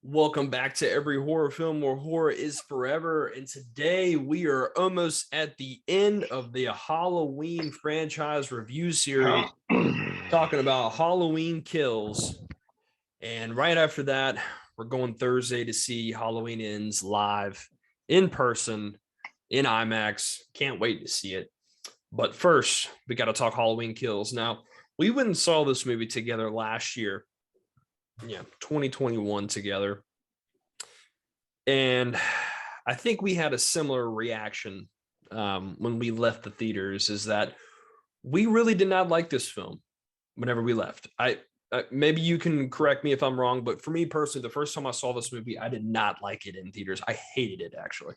Welcome back to Every Horror Film Where Horror is Forever. And today we are almost at the end of the Halloween franchise review series, talking about Halloween Kills. And right after that, we're going Thursday to see Halloween Ends live in person in IMAX. Can't wait to see it. But first, we got to talk Halloween Kills. Now, we went and saw this movie together last year. 2021 together. And I think we had a similar reaction when we left the theaters, is that we really did not like this film whenever we left. Maybe you can correct me if I'm wrong, but for me personally, the first time I saw this movie, I did not like it in theaters. I hated it, actually.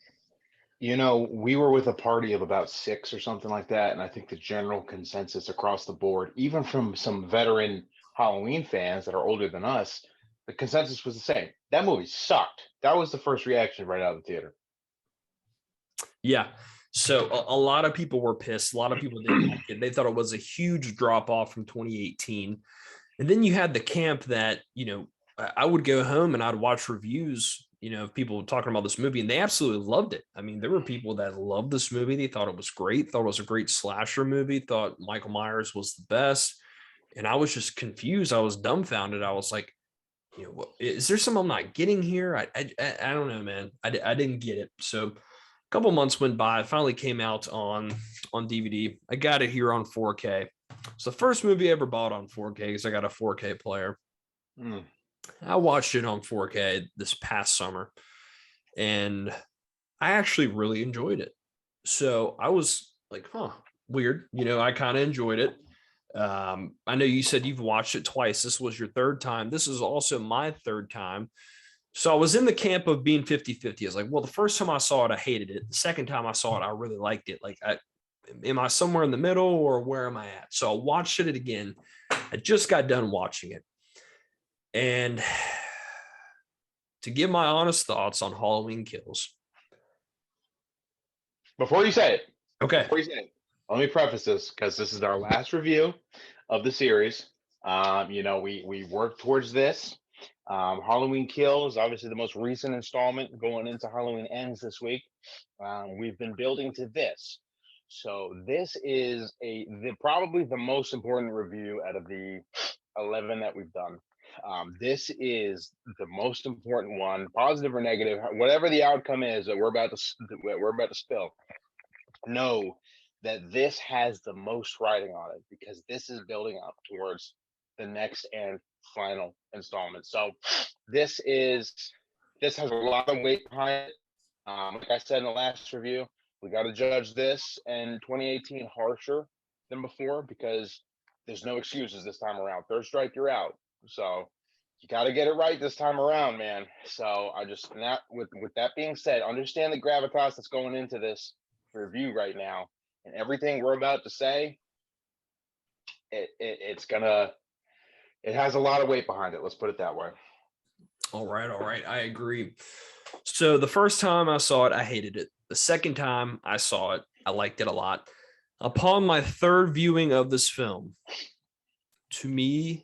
We were with a party of about six or something like that, and I think the general consensus across the board, even from some veteran Halloween fans that are older than us, the consensus was the same. That movie sucked. That was the first reaction right out of the theater. Yeah. So a lot of people were pissed. A lot of people didn't like it. They thought it was a huge drop off from 2018. And then you had the camp that, I would go home and I'd watch reviews, of people talking about this movie, and they absolutely loved it. I mean, there were people that loved this movie. They thought it was great, thought it was a great slasher movie, thought Michael Myers was the best. And I was just confused. I was dumbfounded. I was like, is there something I'm not getting here? I don't know, man. I didn't get it. So a couple months went by. It finally came out on DVD. I got it here on 4K. It's the first movie I ever bought on 4K because I got a 4K player. I watched it on 4K this past summer, and I actually really enjoyed it. So I was like, weird. I kind of enjoyed it. I know you said you've watched it twice. This was your third time. This is also my third time. So I was in the camp of being 50-50. I was like, well, the first time I saw it, I hated it. The second time I saw it, I really liked it. Like, am I somewhere in the middle, or where am I at? So I watched it again. I just got done watching it. And to give my honest thoughts on Halloween Kills. Before you say it, okay. Let me preface this because this is our last review of the series. We work towards this. Halloween Kills, obviously the most recent installment going into Halloween Ends this week. We've been building to this. So this is probably the most important review out of the 11 that we've done. This is the most important one, positive or negative, whatever the outcome is that we're about to spill. Know that this has the most writing on it because this is building up towards the next and final installment. So this has a lot of weight behind it. Like I said in the last review, we got to judge this in 2018 harsher than before because there's no excuses this time around. Third strike, you're out. So you got to get it right this time around, man. So with that being said, understand the gravitas that's going into this review right now, and everything we're about to say, it has a lot of weight behind it. Let's put it that way. All right. I agree. So the first time I saw it, I hated it. The second time I saw it, I liked it a lot. Upon my third viewing of this film, to me,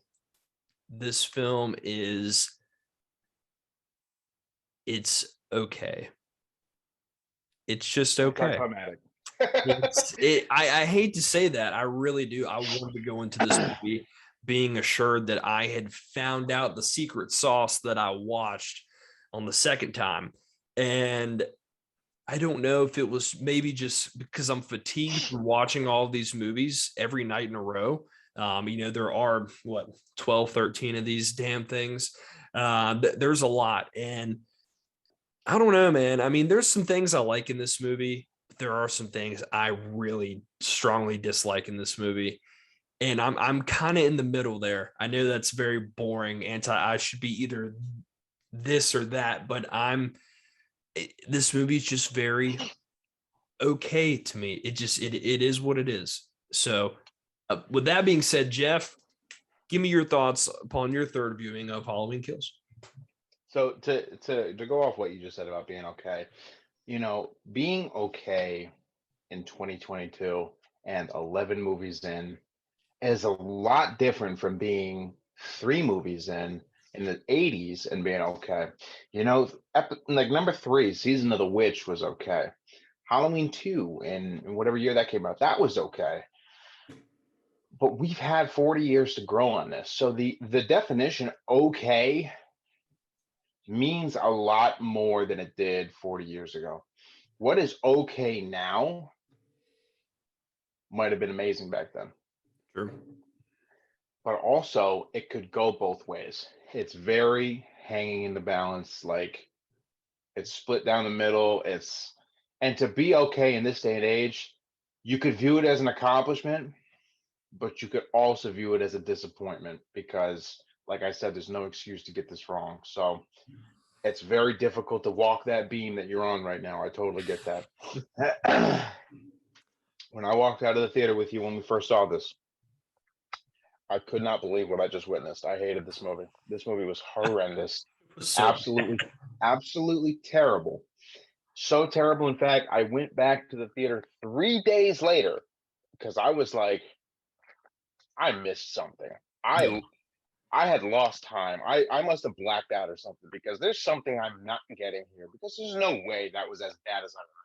this film it's okay. It's just okay. I hate to say that. I really do. I wanted to go into this movie being assured that I had found out the secret sauce that I watched on the second time. And I don't know if it was maybe just because I'm fatigued from watching all of these movies every night in a row. There are 12, 13 of these damn things. There's a lot. And I don't know, man. I mean, there's some things I like in this movie. But there are some things I really strongly dislike in this movie. And I'm kind of in the middle there. I know that's very boring. I should be either this or that, but this movie is just very okay to me. It is what it is. So with that being said, Jeff, give me your thoughts upon your third viewing of Halloween Kills. So to go off what you just said about being okay, being okay in 2022 and 11 movies in is a lot different from being 3 movies in in the 80s and being okay. You know, like number 3, Season of the Witch was okay. Halloween 2 and whatever year that came out, that was okay. But we've had 40 years to grow on this. So the definition okay means a lot more than it did 40 years ago. What is okay now might have been amazing back then. True. But also it could go both ways. It's very hanging in the balance, like it's split down the middle. And to be okay in this day and age, you could view it as an accomplishment, but you could also view it as a disappointment because, like I said, there's no excuse to get this wrong. So it's very difficult to walk that beam that you're on right now. I totally get that. When I walked out of the theater with you when we first saw this, I could not believe what I just witnessed. I hated this movie. This movie was horrendous. So Absolutely, absolutely terrible. So terrible. In fact, I went back to the theater 3 days later because I was like, I missed something. yeah. I had lost time. I must have blacked out or something because there's something I'm not getting here because there's no way that was as bad as I remember.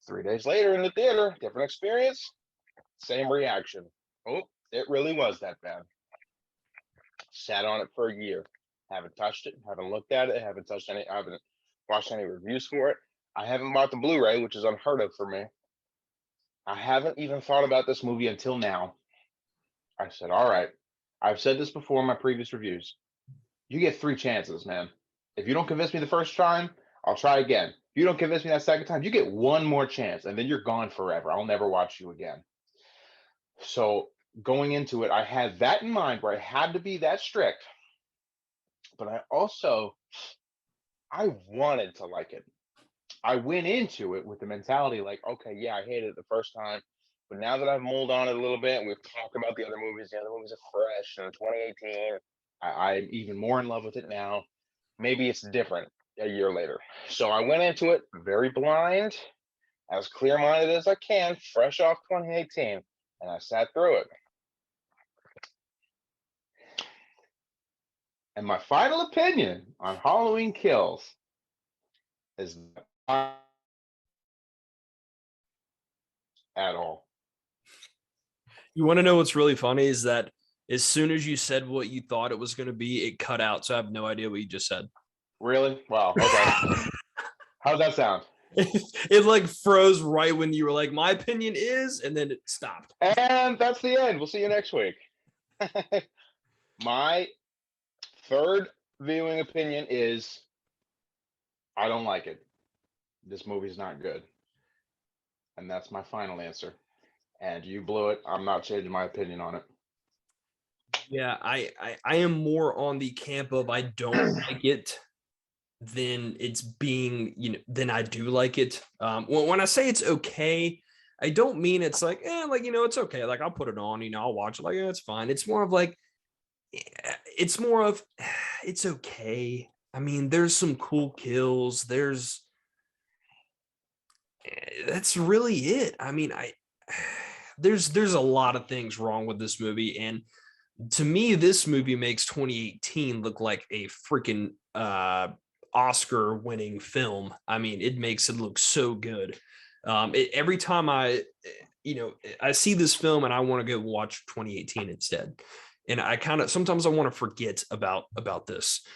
3 days later in the theater, different experience, same reaction. Oh, it really was that bad. Sat on it for a year. Haven't touched it, haven't looked at it, haven't touched any, I haven't watched any reviews for it. I haven't bought the Blu-ray, which is unheard of for me. I haven't even thought about this movie until now. I said, all right. I've said this before in my previous reviews. You get 3 chances, man. If you don't convince me the first time, I'll try again. If you don't convince me that second time, you get one more chance, and then you're gone forever. I'll never watch you again. So going into it, I had that in mind where I had to be that strict, but I wanted to like it. I went into it with the mentality like, okay, yeah, I hated it the first time, but now that I've mulled on it a little bit and we've talked about the other movies are fresh and 2018, I'm even more in love with it now. Maybe it's different a year later. So I went into it very blind, as clear-minded as I can, fresh off 2018, and I sat through it. And my final opinion on Halloween Kills is not at all. You want to know what's really funny is that as soon as you said what you thought it was going to be, it cut out. So I have no idea what you just said. Really? Wow. Okay. How's that sound? It like froze right when you were like, my opinion is, and then it stopped. And that's the end. We'll see you next week. My third viewing opinion is I don't like it. This movie's not good. And that's my final answer. And you blew it. I'm not changing my opinion on it. Yeah, I am more on the camp of I don't like it than it's being, than I do like it. When I say it's okay, I don't mean it's like, it's okay. Like I'll put it on, I'll watch it. Like, yeah, it's fine. It's more of like, it's more of, it's okay. I mean, there's some cool kills. That's really it. I mean, there's a lot of things wrong with this movie, and to me, this movie makes 2018 look like a freaking Oscar-winning film. I mean, it makes it look so good. Every time I see this film and I want to go watch 2018 instead, and I kind of sometimes I want to forget about this.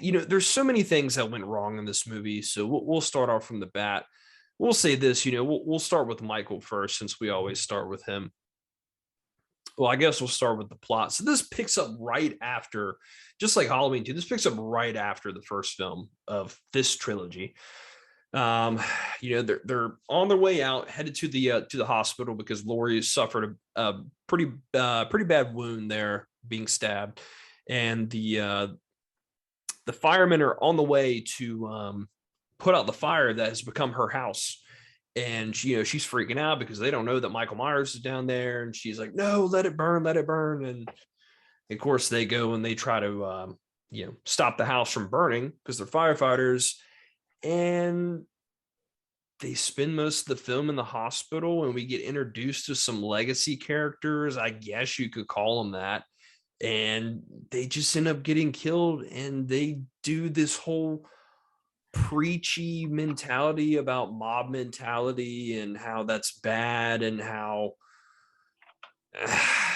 There's so many things that went wrong in this movie, so we'll start off from the bat. We'll say this, we'll start with Michael first, since we always start with him. Well, I guess we'll start with the plot. So this picks up right after, just like Halloween 2, this picks up right after the first film of this trilogy. They're on their way out, headed to the hospital because Laurie suffered a pretty bad wound there, being stabbed, and the firemen are on the way to put out the fire that has become her house. And she's freaking out because they don't know that Michael Myers is down there, and she's like, no, let it burn, and of course they go and they try to stop the house from burning because they're firefighters, and they spend most of the film in the hospital, and we get introduced to some legacy characters, I guess you could call them that. and they just end up getting killed. And they do this whole preachy mentality about mob mentality and how that's bad, and how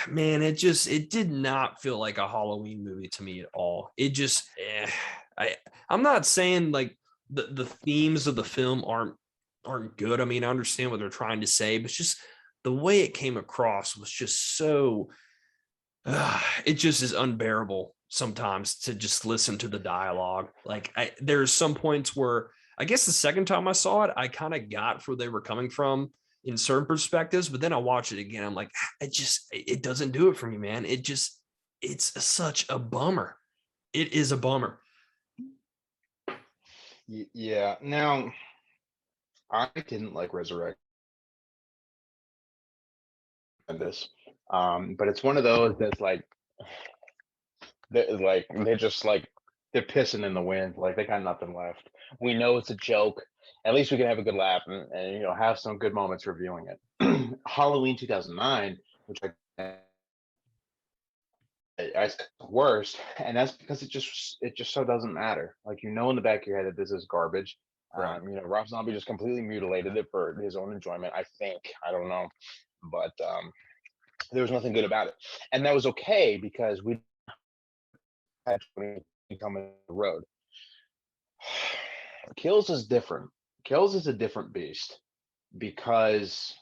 man, it did not feel like a Halloween movie to me at all. It just I'm not saying like the themes of the film aren't good. I mean, I understand what they're trying to say, but it's just the way it came across was just so it just is unbearable sometimes to just listen to the dialogue. Like there's some points where I guess the second time I saw it, I kind of got where they were coming from in certain perspectives, but then I watch it again. I'm like, it doesn't do it for me, man. It's such a bummer. It is a bummer. Yeah. Now, I didn't like Resurrect this, but it's one of those that's like, they're just like they're pissing in the wind. Like they got nothing left. We know it's a joke. At least we can have a good laugh and have some good moments reviewing it. Halloween 2009, which I said worst, and that's because it just so doesn't matter. Like in the back of your head that this is garbage. Right. Rob Zombie just completely mutilated it for his own enjoyment. I think, I don't know, but there was nothing good about it, and that was okay because we had coming the road. Kills is different. Kills is a different beast because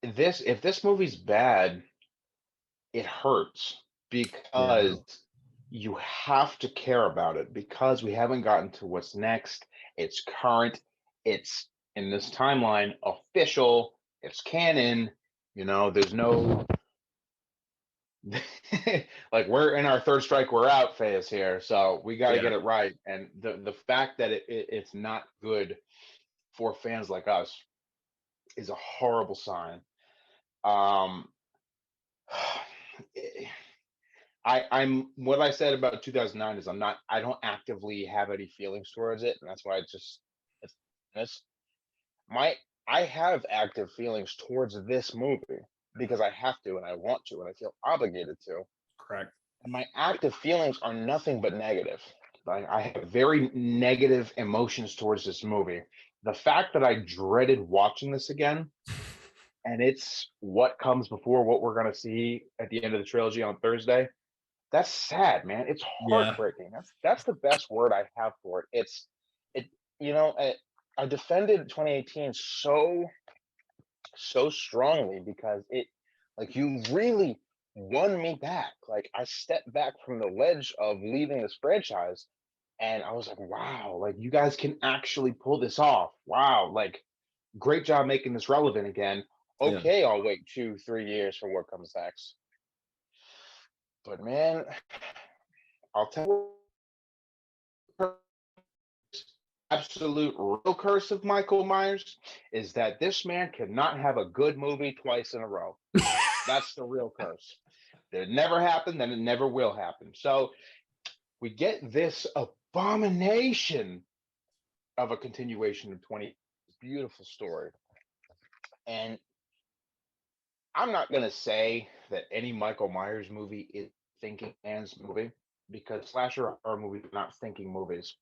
if this movie's bad, it hurts Yeah. because you have to care about it because we haven't gotten to what's next. It's current. It's in this timeline official. It's canon. There's no like we're in our third strike, we're out phase here. So we got to get Yeah. it right. And the fact that it's not good for fans like us is a horrible sign. Um, I'm what I said about 2009 is I don't actively have any feelings towards it, and that's why it's my I have active feelings towards this movie because I have to and I want to and I feel obligated to. Correct. And my active feelings are nothing but negative. Like I have very negative emotions towards this movie. The fact that I dreaded watching this again, and it's what comes before what we're gonna see at the end of the trilogy on Thursday. That's sad, man. It's Yeah. heartbreaking. That's the best word I have for it. It I defended 2018 so strongly because it like you really won me back. Like I stepped back from the ledge of leaving this franchise and I was like, wow, like you guys can actually pull this off. Wow, like great job making this relevant again. Yeah. Okay, I'll wait 2-3 years for what comes next. But man, I'll tell you, absolute real curse of Michael Myers is that this man cannot have a good movie twice in a row. That's the real curse. It never happened, and it never will happen. So we get this abomination of a continuation of 20. Beautiful story. And I'm not going to say that any Michael Myers movie is thinking man's movie because slasher horror movies are not thinking movies.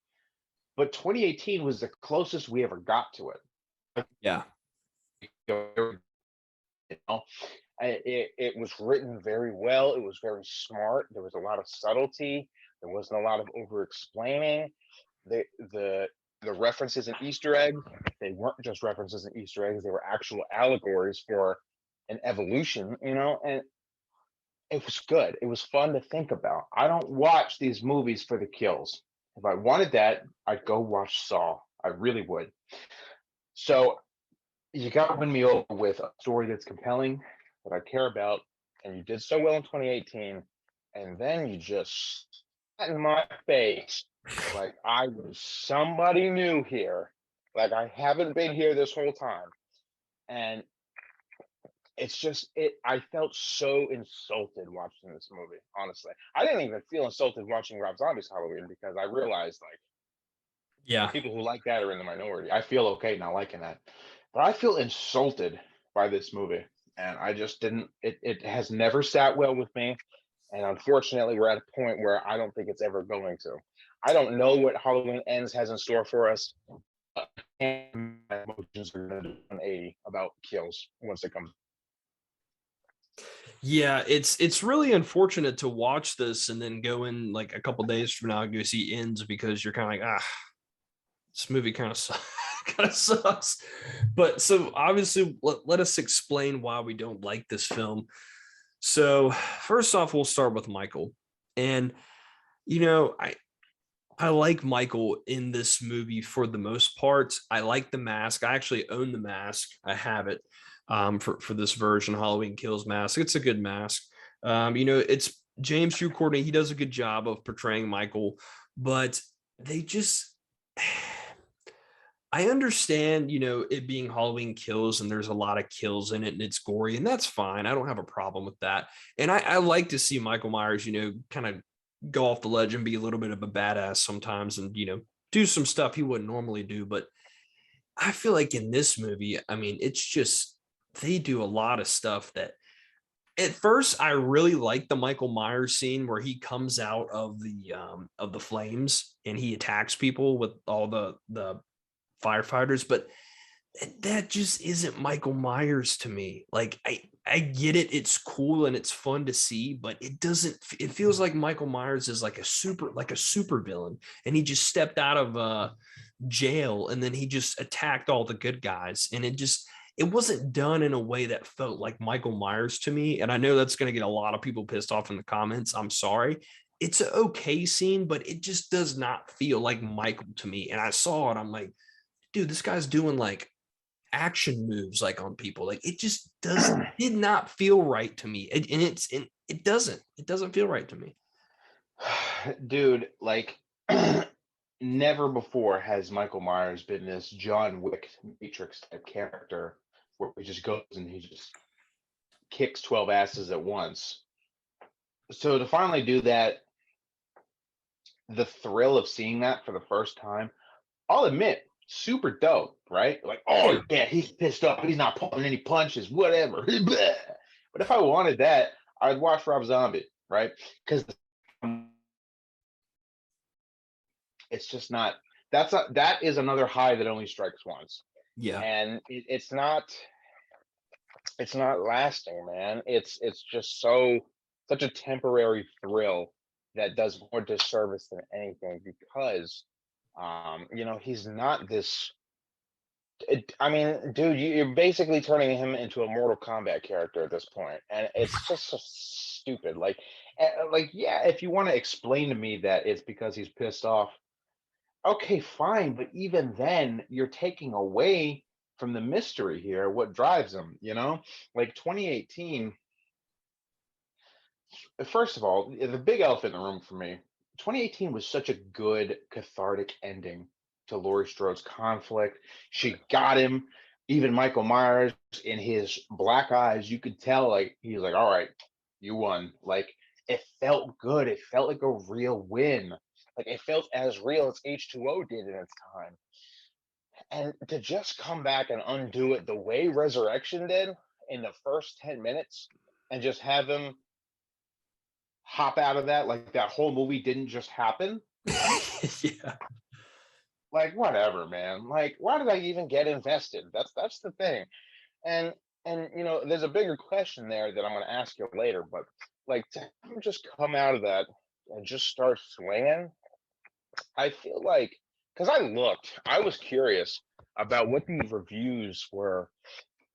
But 2018 was the closest we ever got to it. Yeah. You know, it was written very well. It was very smart. There was a lot of subtlety. There wasn't a lot of over explaining. The references and Easter eggs, they weren't just references and Easter eggs. They were actual allegories for an evolution, and it was good. It was fun to think about. I don't watch these movies for the kills. If I wanted that, I'd go watch Saw. I really would. So you got to win me over with a story that's compelling, that I care about, and you did so well in 2018, and then you just spat in my face like I was somebody new here, like I haven't been here this whole time, and it's just I felt so insulted watching this movie. Honestly, I didn't even feel insulted watching Rob Zombie's Halloween because I realized like the Yeah. people who like that are in the minority. I feel okay not liking that, but I feel insulted by this movie, and I just didn't. It has never sat well with me, and unfortunately, we're at a point where I don't think it's ever going to. I don't know what Halloween Ends has in store for us. And my emotions are going to do 180 about kills once it comes. Yeah, it's really unfortunate to watch this and then go in like a couple days from now and go see Ends because you're kind of like, this movie kind of kind of sucks. But so obviously, let us explain why we don't like this film. So first off, we'll start with Michael, and you know, I like Michael in this movie for the most part. I like the mask. I actually own the mask. I have it for this version, Halloween Kills mask. It's a good mask. It's James Drew Courtney. He does a good job of portraying Michael, but they just I understand, it being Halloween Kills and there's a lot of kills in it and it's gory, and that's fine. I don't have a problem with that. And I like to see Michael Myers, kind of go off the ledge and be a little bit of a badass sometimes and, do some stuff he wouldn't normally do. But I feel like in this movie, I mean, it's just they do a lot of stuff that at first I really like the Michael Myers scene where he comes out of the flames and he attacks people with all the firefighters, but that just isn't Michael Myers to me. Like I get it, it's cool and it's fun to see, but it feels like Michael Myers is like a super villain, and he just stepped out of jail and then he just attacked all the good guys, and it wasn't done in a way that felt like Michael Myers to me. And I know that's going to get a lot of people pissed off in the comments. I'm sorry. It's an okay scene, but it just does not feel like Michael to me. And I saw it, I'm like, dude, this guy's doing like action moves like on people. Like it just did not feel right to me. It doesn't feel right to me. Dude, like never before has Michael Myers been this John Wick Matrix type character where he just goes and he just kicks 12 asses at once. So to finally do that, the thrill of seeing that for the first time, I'll admit, super dope, right? Like, Oh oh yeah. yeah, he's pissed off, he's not pulling any punches, whatever. But if I wanted that, I'd watch Rob Zombie, right? Because it's just not. That is another high that only strikes once, Yeah. and it's not lasting, man. It's just such a temporary thrill that does more disservice than anything because he's not this. I mean, dude, you're basically turning him into a Mortal Kombat character at this point, and it's just so stupid. Like, yeah, if you want to explain to me that it's because he's pissed off, okay, fine. But even then, you're taking away from the mystery here. What drives him? Like 2018. First of all, the big elephant in the room for me, 2018 was such a good cathartic ending to Laurie Strode's conflict. She got him. Even Michael Myers, in his black eyes, you could tell like he's like, all right, you won. Like it felt good. It felt like a real win. Like it felt as real as H2O did in its time. And to just come back and undo it the way Resurrection did in the first 10 minutes and just have him hop out of that like that whole movie didn't just happen. Yeah. Like whatever, man. Like why did I even get invested? That's the thing. And there's a bigger question there that I'm going to ask you later, but like to just come out of that and just start swinging, I feel like because I was curious about what these reviews were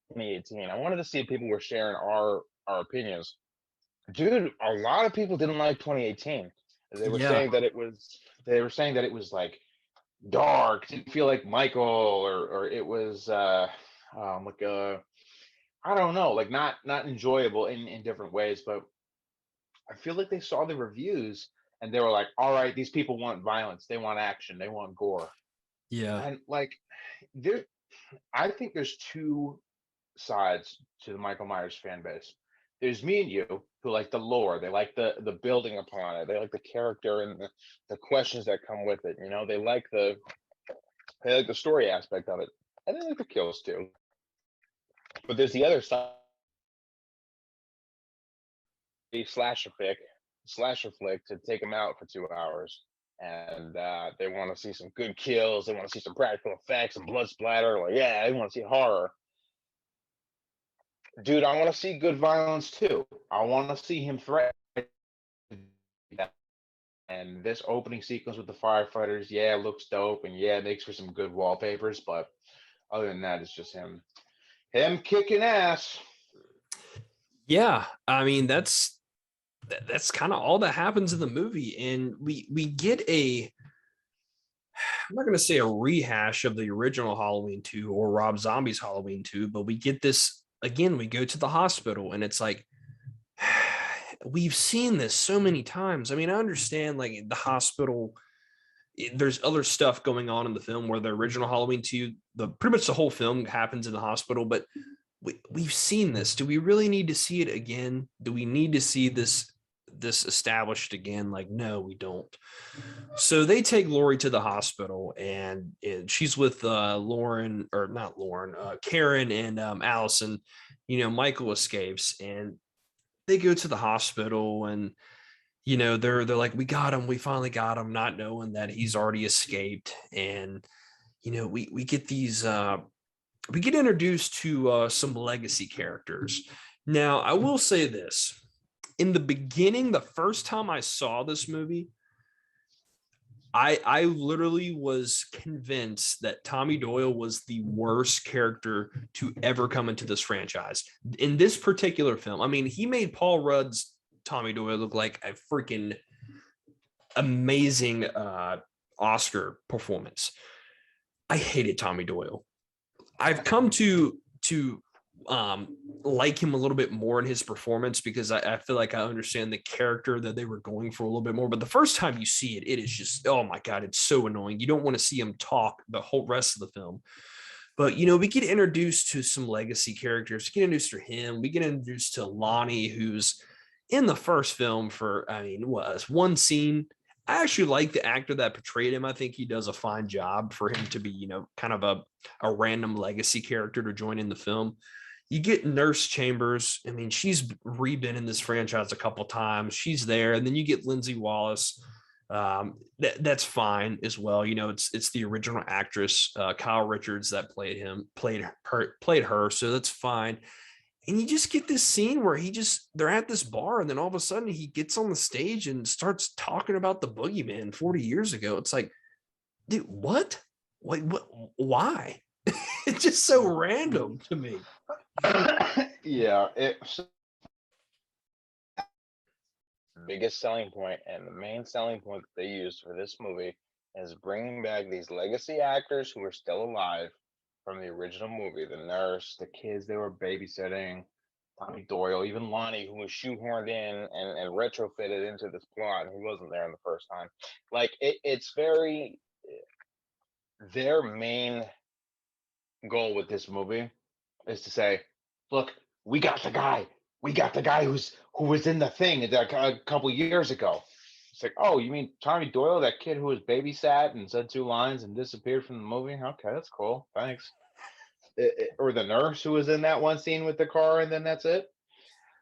2018. I wanted to see if people were sharing our opinions. Dude, a lot of people didn't like 2018. They were Yeah. saying that it was like dark, didn't feel like Michael, or it was like I don't know, like not enjoyable in different ways. But I feel like they saw the reviews and they were like, all right, these people want violence, they want action, they want gore. Yeah. And like there I think there's two sides to the Michael Myers fan base. There's me and you who like the lore. They like the building upon it. They like the character and the questions that come with it. They like the story aspect of it. And they like the kills too. But there's the other side slasher flick to take them out for 2 hours. And they want to see some good kills. They want to see some practical effects and blood splatter. Like, yeah, they want to see horror. Dude, I want to see good violence too. I want to see him threaten. And this opening sequence with the firefighters, yeah, looks dope, and yeah, it makes for some good wallpapers. But other than that, it's just him kicking ass. Yeah, I mean that's kind of all that happens in the movie, and we get a, I'm not going to say a rehash of the original Halloween 2 or Rob Zombie's Halloween 2, but we get this again. We go to the hospital, and it's like we've seen this so many times. I mean, I understand like the hospital, there's other stuff going on in the film where the original Halloween 2, the pretty much the whole film happens in the hospital, but we've seen this. Do we really need to see it again? Do we need to see this established again? Like, no, we don't. So they take Lori to the hospital, and she's with Lauren, or not Lauren, Karen and Allison. Michael escapes, and they go to the hospital, and they're like, we got him, we finally got him, not knowing that he's already escaped. And we get these we get introduced to some legacy characters. Now, I will say this. In the beginning, the first time I saw this movie, I literally was convinced that Tommy Doyle was the worst character to ever come into this franchise. In this particular film, I mean, he made Paul Rudd's Tommy Doyle look like a freaking amazing Oscar performance. I hated Tommy Doyle. I've come to like him a little bit more in his performance, because I feel like I understand the character that they were going for a little bit more. But the first time you see it, it is just, oh my God, it's so annoying. You don't want to see him talk the whole rest of the film. But, we get introduced to some legacy characters. We get introduced to him. We get introduced to Lonnie, who's in the first film for, I mean, was one scene. I actually like the actor that portrayed him. I think he does a fine job for him to be, kind of a random legacy character to join in the film. You get Nurse Chambers. I mean, she's been in this franchise a couple times. She's there. And then you get Lindsay Wallace. That's fine as well. It's the original actress, Kyle Richards, that played her. So that's fine. And you just get this scene where they're at this bar, and then all of a sudden he gets on the stage and starts talking about the boogeyman 40 years ago. It's like, dude, what? What? Why? It's just so random to me. Yeah, it's biggest selling point, and the main selling point that they used for this movie is bringing back these legacy actors who are still alive from the original movie. The nurse, the kids they were babysitting, Tommy Doyle, even Lonnie, who was shoehorned in and retrofitted into this plot. He wasn't there in the first time. Like, it's very, their main goal with this movie is to say, look, we got the guy. We got the guy who was in the thing a couple years ago. It's like, oh, you mean Tommy Doyle, that kid who was babysat and said 2 lines and disappeared from the movie? Okay, that's cool. Thanks. Or the nurse who was in that one scene with the car, and then that's it.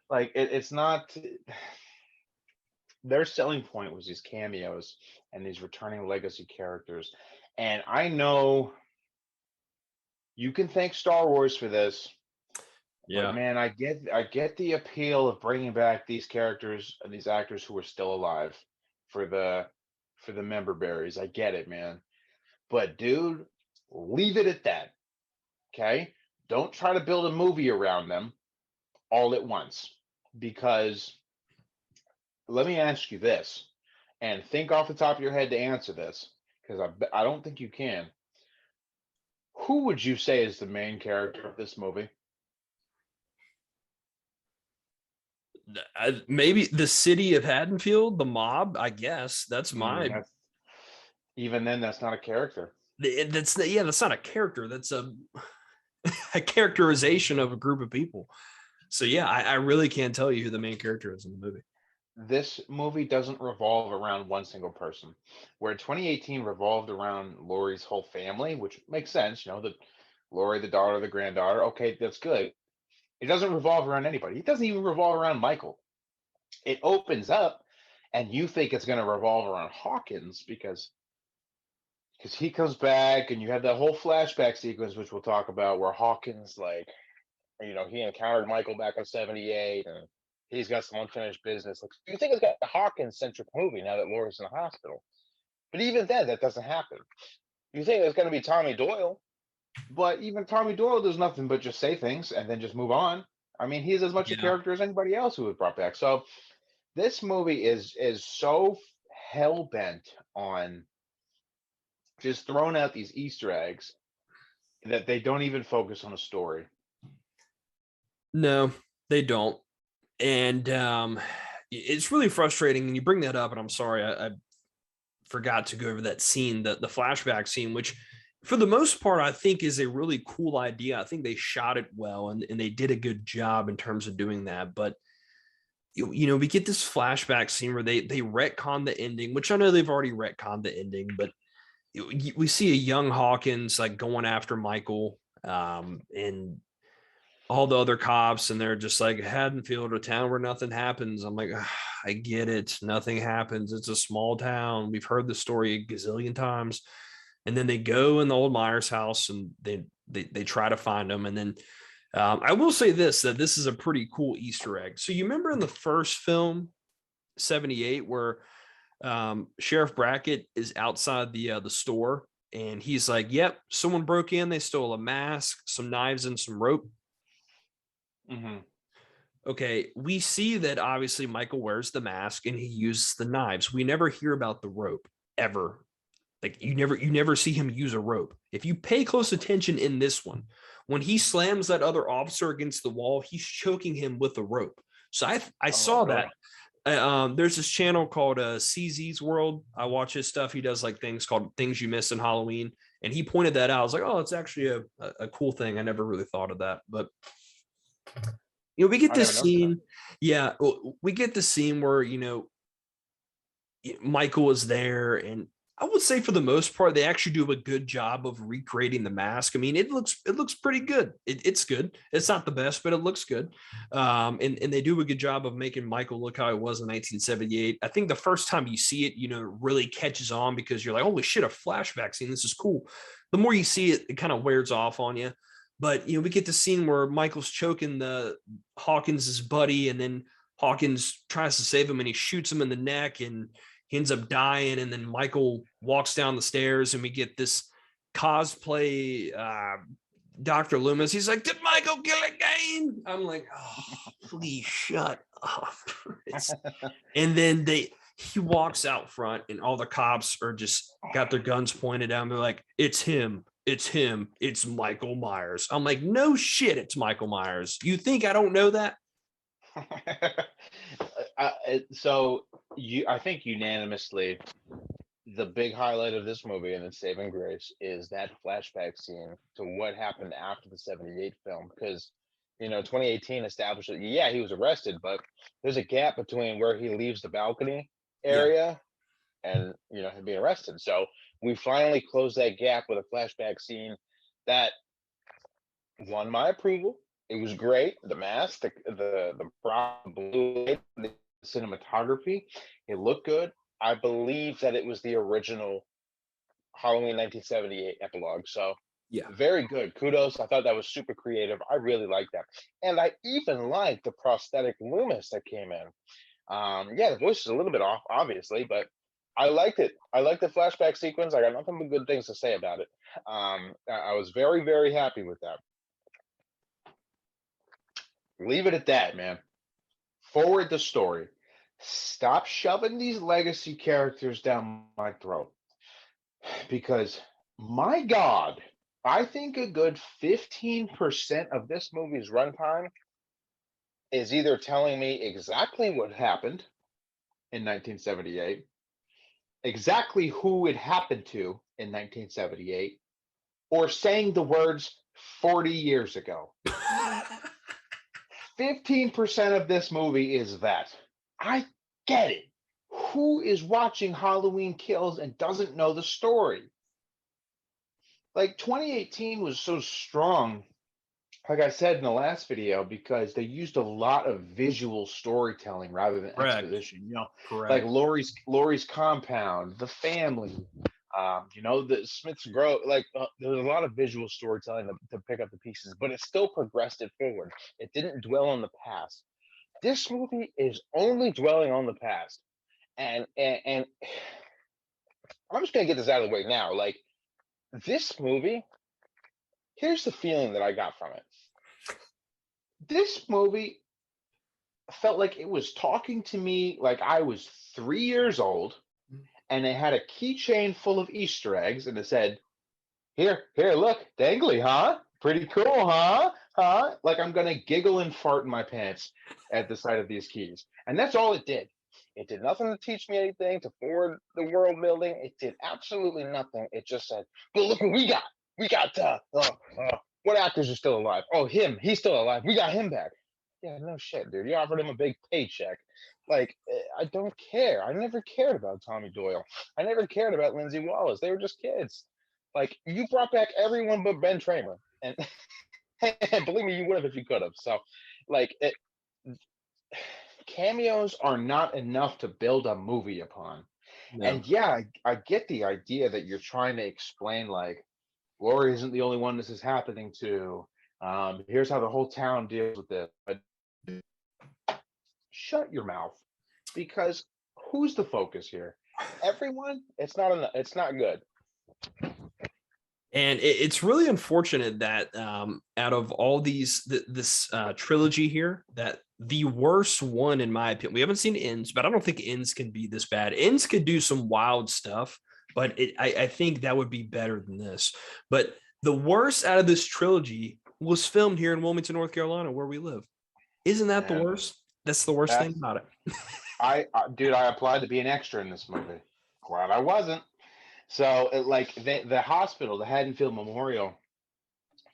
Like, it's not. Their selling point was these cameos and these returning legacy characters. And I know you can thank Star Wars for this. Yeah. But man, I get the appeal of bringing back these characters and these actors who are still alive for the member berries. I get it, man. But dude, leave it at that. Okay? Don't try to build a movie around them all at once. Because let me ask you this, and think off the top of your head to answer this, because I don't think you can. Who would you say is the main character of this movie? Maybe the city of Haddonfield, the mob. I guess that's my. Even then, that's not a character. That's not a character. That's a characterization of a group of people. So yeah, I really can't tell you who the main character is in the movie. This movie doesn't revolve around one single person. Where 2018 revolved around Laurie's whole family, which makes sense. The Laurie, the daughter, the granddaughter. Okay, that's good. It doesn't revolve around anybody. It doesn't even revolve around Michael. it opens up and you think it's going to revolve around Hawkins because he comes back and you have that whole flashback sequence, which we'll talk about, where Hawkins, like, he encountered Michael back in 78 and he's got some unfinished business. Like, you think it's got the Hawkins centric movie now that Laura's in the hospital. But even then, that doesn't happen. You think it's going to be Tommy Doyle, but even Tommy Doyle does nothing but just say things and then just move on. I mean, he's as much a Yeah. character as anybody else who was brought back. So this movie is so hell bent on just throwing out these Easter eggs that they don't even focus on a story. No, they don't. And it's really frustrating. And you bring that up, and I'm sorry, I forgot to go over that scene, the flashback scene, which for the most part, I think is a really cool idea. I think they shot it well and they did a good job in terms of doing that. But we get this flashback scene where they retcon the ending, which I know they've already retconned the ending, but we see a young Hawkins like going after Michael, and all the other cops, and they're just like, Haddonfield, a town where nothing happens. I'm like, I get it. Nothing happens. It's a small town. We've heard the story a gazillion times. And then they go in the old Myers house and they try to find him. And then I will say that this is a pretty cool Easter egg. So you remember in the first film, 78, where Sheriff Brackett is outside the store and he's like, yep, someone broke in. They stole a mask, some knives, and some rope. Mm-hmm. Okay, we see that obviously Michael wears the mask and he uses the knives. We never hear about the rope ever. Like you never see him use a rope. If you pay close attention in this one, when he slams that other officer against the wall, he's choking him with a rope. So I saw really? that. There's this channel called CZ's World. I watch his stuff. He does like things called Things You Miss in Halloween, and he pointed that out. I was like, oh, it's actually a cool thing. I never really thought of that, but we get I never this noticed that. scene. Yeah, we get the scene where Michael is there, and I would say for the most part they actually do a good job of recreating the mask. I mean, it looks pretty good. It's good. It's not the best, but it looks good. And they do a good job of making Michael look how he was in 1978. I think the first time you see it, it really catches on because you're like, holy shit, a flashback scene. This is cool. The more you see it, it kind of wears off on you. But we get the scene where Michael's choking the Hawkins's buddy, and then Hawkins tries to save him, and he shoots him in the neck, and he ends up dying. And then Michael walks down the stairs, and we get this cosplay Dr. Loomis. He's like, "Did Michael kill again?" I'm like, "Oh, please shut up!" And then he walks out front, and all the cops are just got their guns pointed at him. They're like, "It's him. It's him. It's Michael Myers." I'm like, no shit, it's Michael Myers. You think I don't know that? So I think unanimously, the big highlight of this movie and its saving grace is that flashback scene to what happened after the 78 film. Because 2018 established that, yeah, he was arrested, but there's a gap between where he leaves the balcony Yeah. area and him being arrested. So we finally closed that gap with a flashback scene that won my approval. It was great. The mask, the blue light, the cinematography, it looked good. I believe that it was the original Halloween 1978 epilogue. So Yeah. very good. Kudos. I thought that was super creative. I really liked that. And I even liked the prosthetic Loomis that came in. Yeah, the voice is a little bit off, obviously, but I liked it. I liked the flashback sequence. I got nothing but good things to say about it. I was very, very happy with that. Leave it at that, man. Forward the story. Stop shoving these legacy characters down my throat. Because, my God, I think a good 15% of this movie's runtime is either telling me exactly what happened in 1978, exactly who it happened to in 1978, or saying the words 40 years ago. 15% of this movie is that. I get it. Who is watching Halloween Kills and doesn't know the story? Like 2018 was so strong like I said in the last video, because they used a lot of visual storytelling rather than Correct. exposition. Like Correct. Laurie's compound, the family, the Smith's Grove. Like there's a lot of visual storytelling to pick up the pieces, but it still progressed it forward. It didn't dwell on the past. This movie is only dwelling on the past, and I'm just gonna get this out of the way now. Like this movie, here's the feeling that I got from it. This movie felt like it was talking to me like I was 3 years old, and it had a keychain full of Easter eggs, and it said, "Here, look, dangly, huh? Pretty cool, huh? Huh?" Like I'm gonna giggle and fart in my pants at the sight of these keys, and that's all it did. It did nothing to teach me anything to forward the world building. It did absolutely nothing. It just said, "But look what we got. We got what actors are still alive? Oh, him. He's still alive. We got him back." Yeah, no shit, dude. You offered him a big paycheck. Like, I don't care. I never cared about Tommy Doyle. I never cared about Lindsay Wallace. They were just kids. Like, you brought back everyone but Ben Tramer, and, and believe me, you would have if you could have. So, like, cameos are not enough to build a movie upon. No. And yeah, I get the idea that you're trying to explain, like, Lori isn't the only one this is happening to. Here's how the whole town deals with this. But shut your mouth, because who's the focus here? Everyone? It's not enough. It's not good. And it's really unfortunate that out of all this trilogy here, that the worst one, in my opinion, we haven't seen Ends, but I don't think Ends can be this bad. Ends could do some wild stuff, but I think that would be better than this. But the worst out of this trilogy was filmed here in Wilmington, North Carolina, where we live. Isn't that the And worst? That's the worst thing that's about it. dude, I applied to be an extra in this movie. Glad I wasn't. So, like the hospital, the Haddonfield Memorial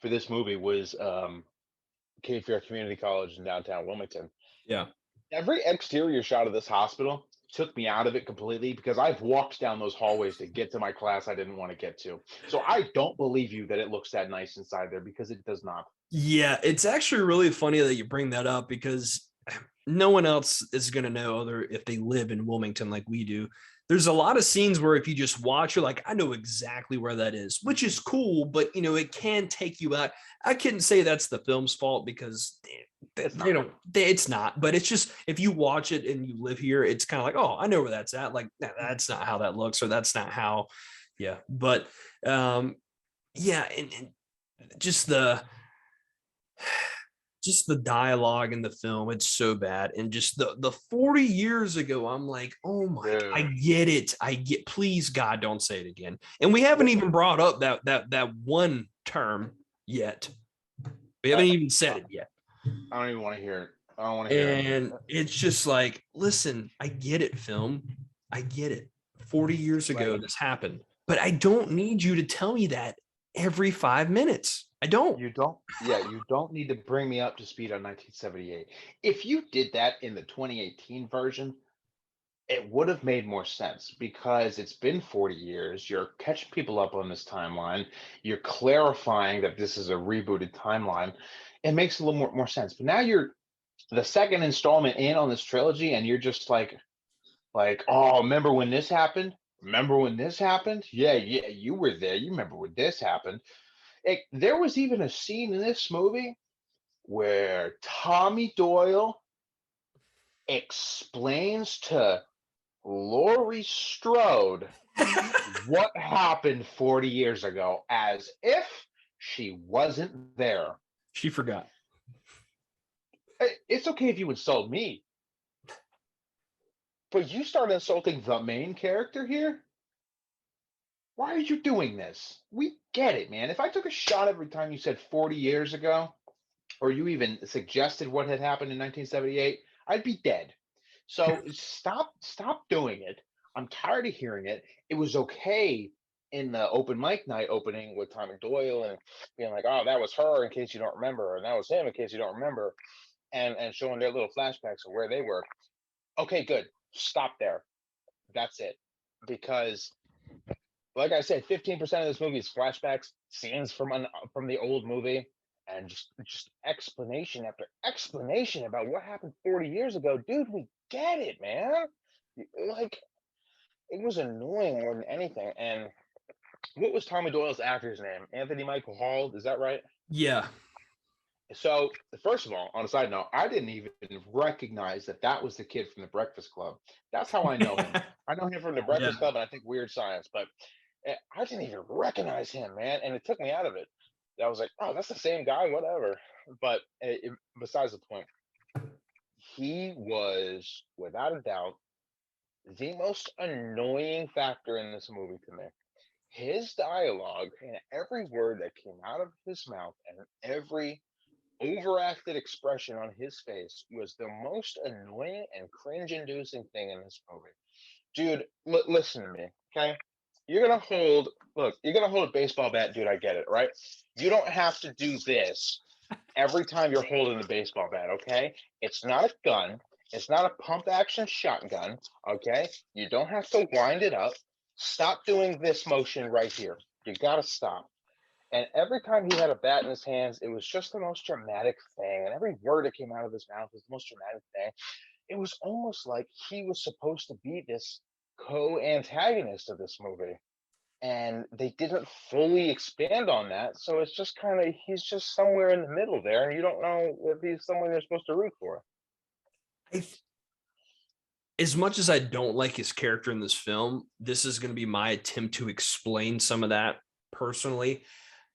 for this movie was Cape Fear Community College in downtown Wilmington. Yeah. Every exterior shot of this hospital took me out of it completely, because I've walked down those hallways to get to my class I didn't want to get to. So I don't believe you that it looks that nice inside there, because it does not. Yeah, it's actually really funny that you bring that up because no one else is going to know other if they live in Wilmington like we do. There's a lot of scenes where if you just watch, you're like, I know exactly where that is, which is cool, but it can take you out. I couldn't say that's the film's fault because it's not, but it's just if you watch it and you live here, it's kind of like, oh, I know where that's at. Like, nah, that's not how that looks, or that's not how, yeah. But yeah, and just the dialogue in the film, it's so bad. And just the 40 years ago, I'm like, oh my, I Dude. get it. Please God, don't say it again. And we haven't even brought up that one term yet. We haven't even said it yet. I don't even want to hear it. I don't want to hear it. And it's just like, listen, I get it, film. I get it. 40 years ago, Like, this happened. But I don't need you to tell me that every 5 minutes. I don't. you don't need to bring me up to speed on 1978. If you did that in the 2018 version, it would have made more sense, because it's been 40 years. You're catching people up on this timeline. You're clarifying that this is a rebooted timeline. It makes a little more sense. But now you're the second installment in on this trilogy, and you're just like, oh, remember when this happened? Remember when this happened? Yeah, you were there. You remember when this happened. There was even a scene in this movie where Tommy Doyle explains to Laurie Strode what happened 40 years ago, as if she wasn't there. She forgot. It's okay if you insult me, but you start insulting the main character here. Why are you doing this? We get it, man. If I took a shot every time you said 40 years ago, or you even suggested what had happened in 1978, I'd be dead. So stop doing it. I'm tired of hearing it. It was okay in the open mic night opening with Tommy Doyle and being like, oh, that was her in case you don't remember, and that was him in case you don't remember, and showing their little flashbacks of where they were. Okay, good. Stop there. That's it. Because like I said, 15% of this movie is flashbacks, scenes from the old movie, and just explanation after explanation about what happened 40 years ago. Dude, we get it, man. Like, it was annoying more than anything. And what was Tommy Doyle's actor's name? Anthony Michael Hall, is that right? Yeah. So, first of all, on a side note, I didn't even recognize that that was the kid from the Breakfast Club. That's how I know him. I know him from the Yeah. Breakfast Club and I think Weird Science, but I didn't even recognize him, man. And it took me out of it. I was like, oh, that's the same guy, whatever. But besides the point, he was, without a doubt, the most annoying factor in this movie to me. His dialogue and every word that came out of his mouth and every overacted expression on his face was the most annoying and cringe-inducing thing in this movie. Dude, listen to me, okay? You're gonna hold a baseball bat, dude. I get it, right? You don't have to do this every time you're holding the baseball bat, okay? It's not a gun. It's not a pump action shotgun, okay? You don't have to wind it up. Stop doing this motion right here. You gotta stop. And every time he had a bat in his hands, it was just the most dramatic thing. And every word that came out of his mouth was the most dramatic thing. It was almost like he was supposed to be this co-antagonist of this movie. And they didn't fully expand on that. So it's just kind of, he's just somewhere in the middle there. And you don't know if he's someone you're supposed to root for. As much as I don't like his character in this film, this is going to be my attempt to explain some of that personally.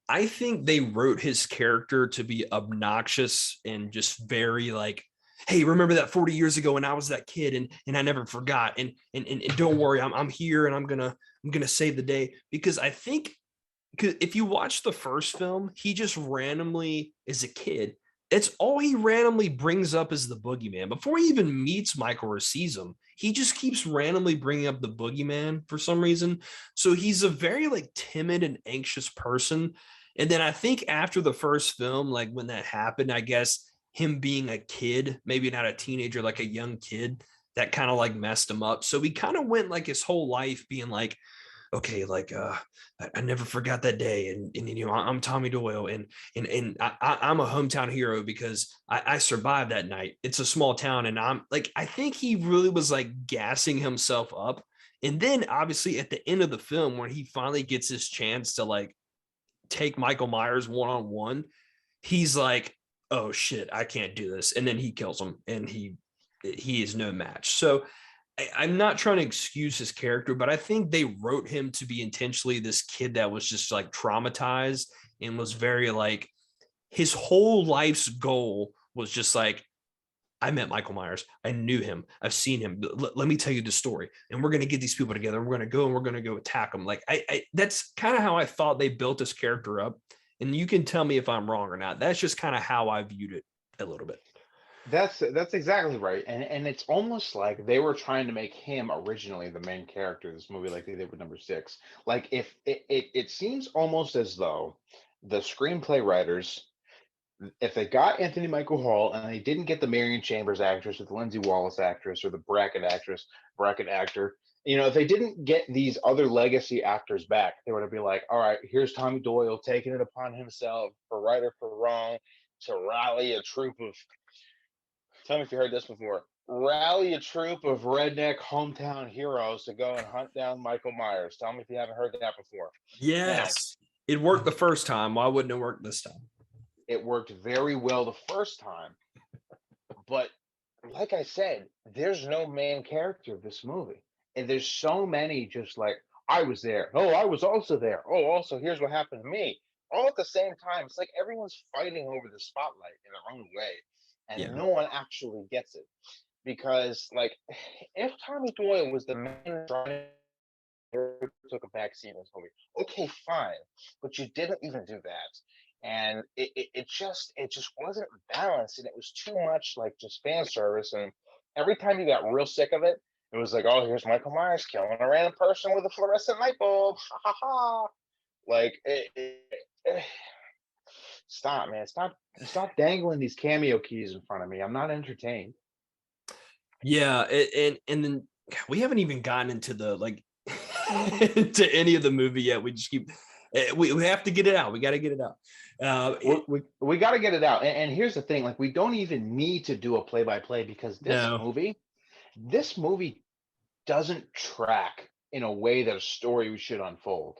I think they wrote his character to be obnoxious and just very like, hey, remember that 40 years ago when I was that kid and I never forgot. And don't worry, I'm here and I'm gonna save the day. Because I think if you watch the first film, he just randomly is a kid. It's all he randomly brings up is the boogeyman. Before he even meets Michael or sees him, he just keeps randomly bringing up the boogeyman for some reason. So he's a very like timid and anxious person. And then I think after the first film, like when that happened, I guess him being a kid, maybe not a teenager, like a young kid, that kind of like messed him up. So he kind of went like his whole life being like, okay, like I never forgot that day, and you know I'm Tommy Doyle, and I'm a hometown hero because I survived that night. It's a small town, and I'm like I think he really was like gassing himself up, and then obviously at the end of the film when he finally gets his chance to like take Michael Myers one on one, he's like, oh shit, I can't do this, and then he kills him, and he is no match. So I'm not trying to excuse his character, but I think they wrote him to be intentionally this kid that was just like traumatized and was very like his whole life's goal was just like, I met Michael Myers. I knew him. I've seen him. Let me tell you the story. And we're going to get these people together. We're going to go and we're going to go attack them. Like that's kind of how I thought they built this character up. And you can tell me if I'm wrong or not. That's just kind of how I viewed it a little bit. That's exactly right, and it's almost like they were trying to make him originally the main character of this movie, like they did with number six. Like if it seems almost as though the screenplay writers, if they got Anthony Michael Hall and they didn't get the Marion Chambers actress or the Lindsay Wallace actress or the bracket actor, you know, if they didn't get these other legacy actors back, they would be like, all right, here's Tommy Doyle taking it upon himself, for right or for wrong, to rally a troop of, tell me if you heard this before. Rally a troop of redneck hometown heroes to go and hunt down Michael Myers. Tell me if you haven't heard that before. Now, Yes. It worked the first time. Why wouldn't it work this time? it worked very well the first time, but like I said, there's no main character of this movie. And there's so many just like, I was there. Oh, I was also there. Oh, also, here's what happened to me. All at the same time. It's like everyone's fighting over the spotlight in their own way. And Yeah. no one actually gets it. Because like if Tommy Doyle was the main driver who took a backseat in this movie, okay, fine, but you didn't even do that, and it just wasn't balanced, and it was too much like just fan service, and every time you got real sick of it, it was like, oh, here's Michael Myers killing a random person with a fluorescent light bulb, ha ha ha, like stop, man, stop dangling these cameo keys in front of me. I'm not entertained. Yeah, and then we haven't even gotten into the like into any of the movie yet. We just keep We have to get it out. We got to get it out. We got to get it out. And here's the thing: like, we don't even need to do a play-by-play because this movie doesn't track in a way that a story should unfold.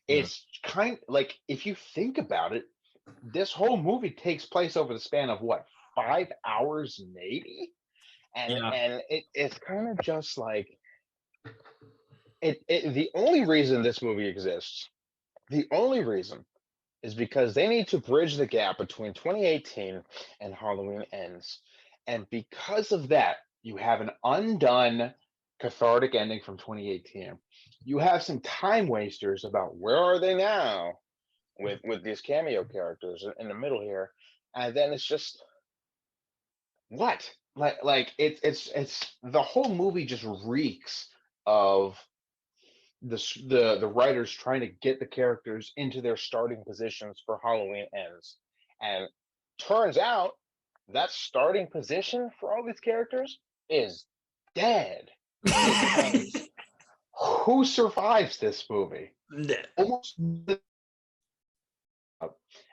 It's kind of like, if you think about it, this whole movie takes place over the span of what, 5 hours maybe, and it's kind of just like the only reason this movie exists, the only reason, is because they need to bridge the gap between 2018 and Halloween Ends. And because of that, you have an undone cathartic ending from 2018. You have some time wasters about where are they now with these cameo characters in the middle here. And then it's just what? Like it's the whole movie just reeks of the writers trying to get the characters into their starting positions for Halloween Ends. And turns out that starting position for all these characters is dead. Because who survives this movie? Almost,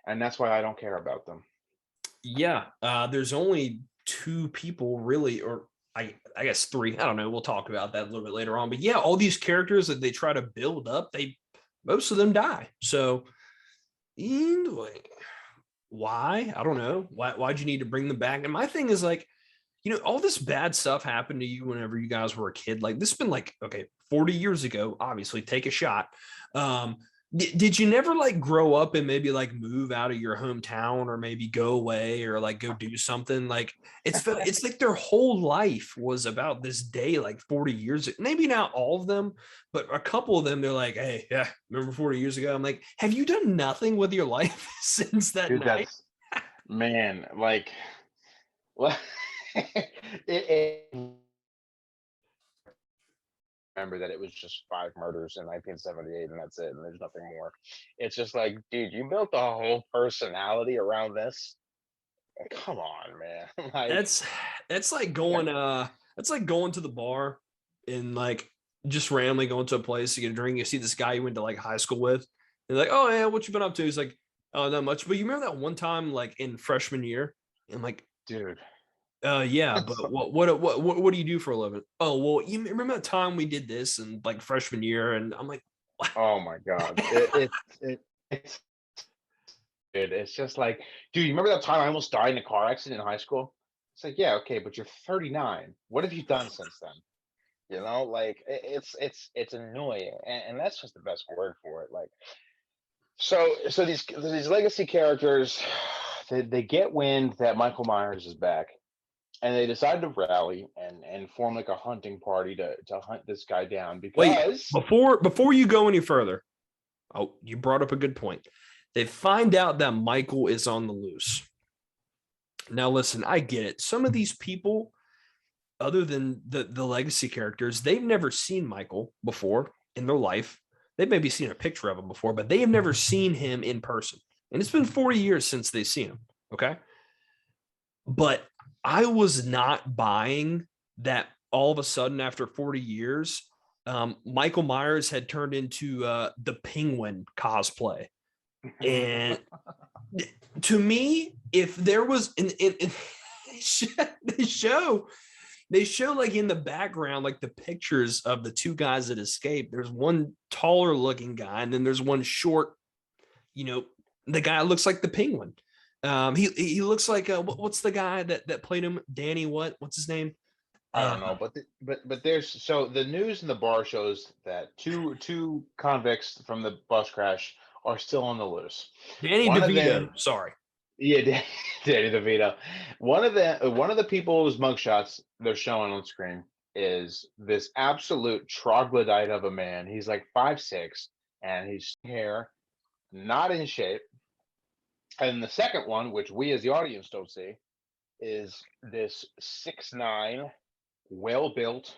and that's why I don't care about them. Yeah, there's only 2 people really, or I guess 3. I don't know. We'll talk about that a little bit later on. But yeah, all these characters that they try to build up, most of them die. So anyway, why? I don't know. Why'd you need to bring them back? And my thing is like, all this bad stuff happened to you whenever you guys were a kid. Like, this has been like, okay, 40 years ago, obviously, take a shot. Did you never like grow up and maybe like move out of your hometown or maybe go away or like go do something? Like, it's like their whole life was about this day, like 40 years, maybe not all of them, but a couple of them, they're like, hey, yeah, remember 40 years ago? I'm like, have you done nothing with your life since that Dude, night? Man, like, well, it remember that it was just 5 murders in 1978 and that's it, and there's nothing more. It's just like, dude, you built a whole personality around this. Come on, man. Like, that's like going that's like going to the bar and like just randomly going to a place to get a drink. You see this guy you went to like high school with, and like, oh yeah, what you been up to? He's like, oh, not much. But you remember that one time like in freshman year? And I'm like, dude, yeah, but what do you do for a living? Oh, well, you remember that time we did this and like freshman year? And I'm like, what? oh my God. It's just like, dude, you remember that time I almost died in a car accident in high school? It's like, yeah, okay, but you're 39. What have you done since then? Like, it's annoying, and that's just the best word for it. Like, so these legacy characters, they get wind that Michael Myers is back, and they decide to rally and form like a hunting party to hunt this guy down Wait, because before you go any further, oh, you brought up a good point. They find out that Michael is on the loose. Now, listen, I get it. Some of these people, other than the legacy characters, they've never seen Michael before in their life. They've maybe seen a picture of him before, but they have never seen him in person. And it's been 40 years since they've seen him. Okay. But I was not buying that all of a sudden after 40 years, Michael Myers had turned into the Penguin cosplay. And to me, if there was they show like in the background, like the pictures of the 2 guys that escaped. There's one taller looking guy, and then there's one short, the guy looks like the Penguin. He looks like what's the guy that played him? Danny, what's his name? I don't know, but there's, so the news in the bar shows that two convicts from the bus crash are still on the loose. Danny One of DeVito. them, Sorry. yeah, Danny DeVito. One of the people whose mugshots they're showing on screen is this absolute troglodyte of a man. He's like 5'6", and he's hair, not in shape. And the second one, which we as the audience don't see, is this 6'9", well-built.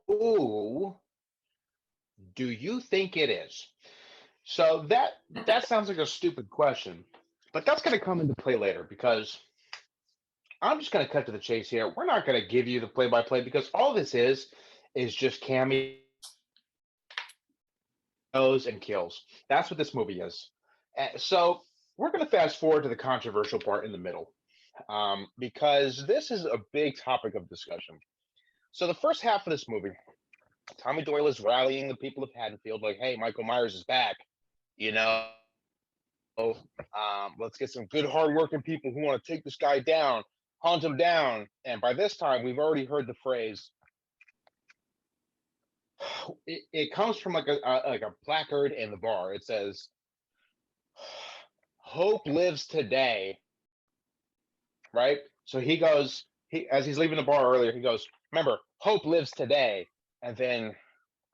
Who do you think it is? So that sounds like a stupid question, but that's going to come into play later, because I'm just going to cut to the chase here. We're not going to give you the play-by-play because all this is just cameo. knows and kills. That's what this movie is. So we're going to fast forward to the controversial part in the middle, because this is a big topic of discussion. So the first half of this movie, Tommy Doyle is rallying the people of Haddonfield, like, "Hey, Michael Myers is back. You know, let's get some good, hardworking people who want to take this guy down, hunt him down." And by this time, we've already heard the phrase. It comes from like a placard in the bar. It says, "Hope lives today." Right? So he goes, as he's leaving the bar earlier, he goes, "Remember, hope lives today." And then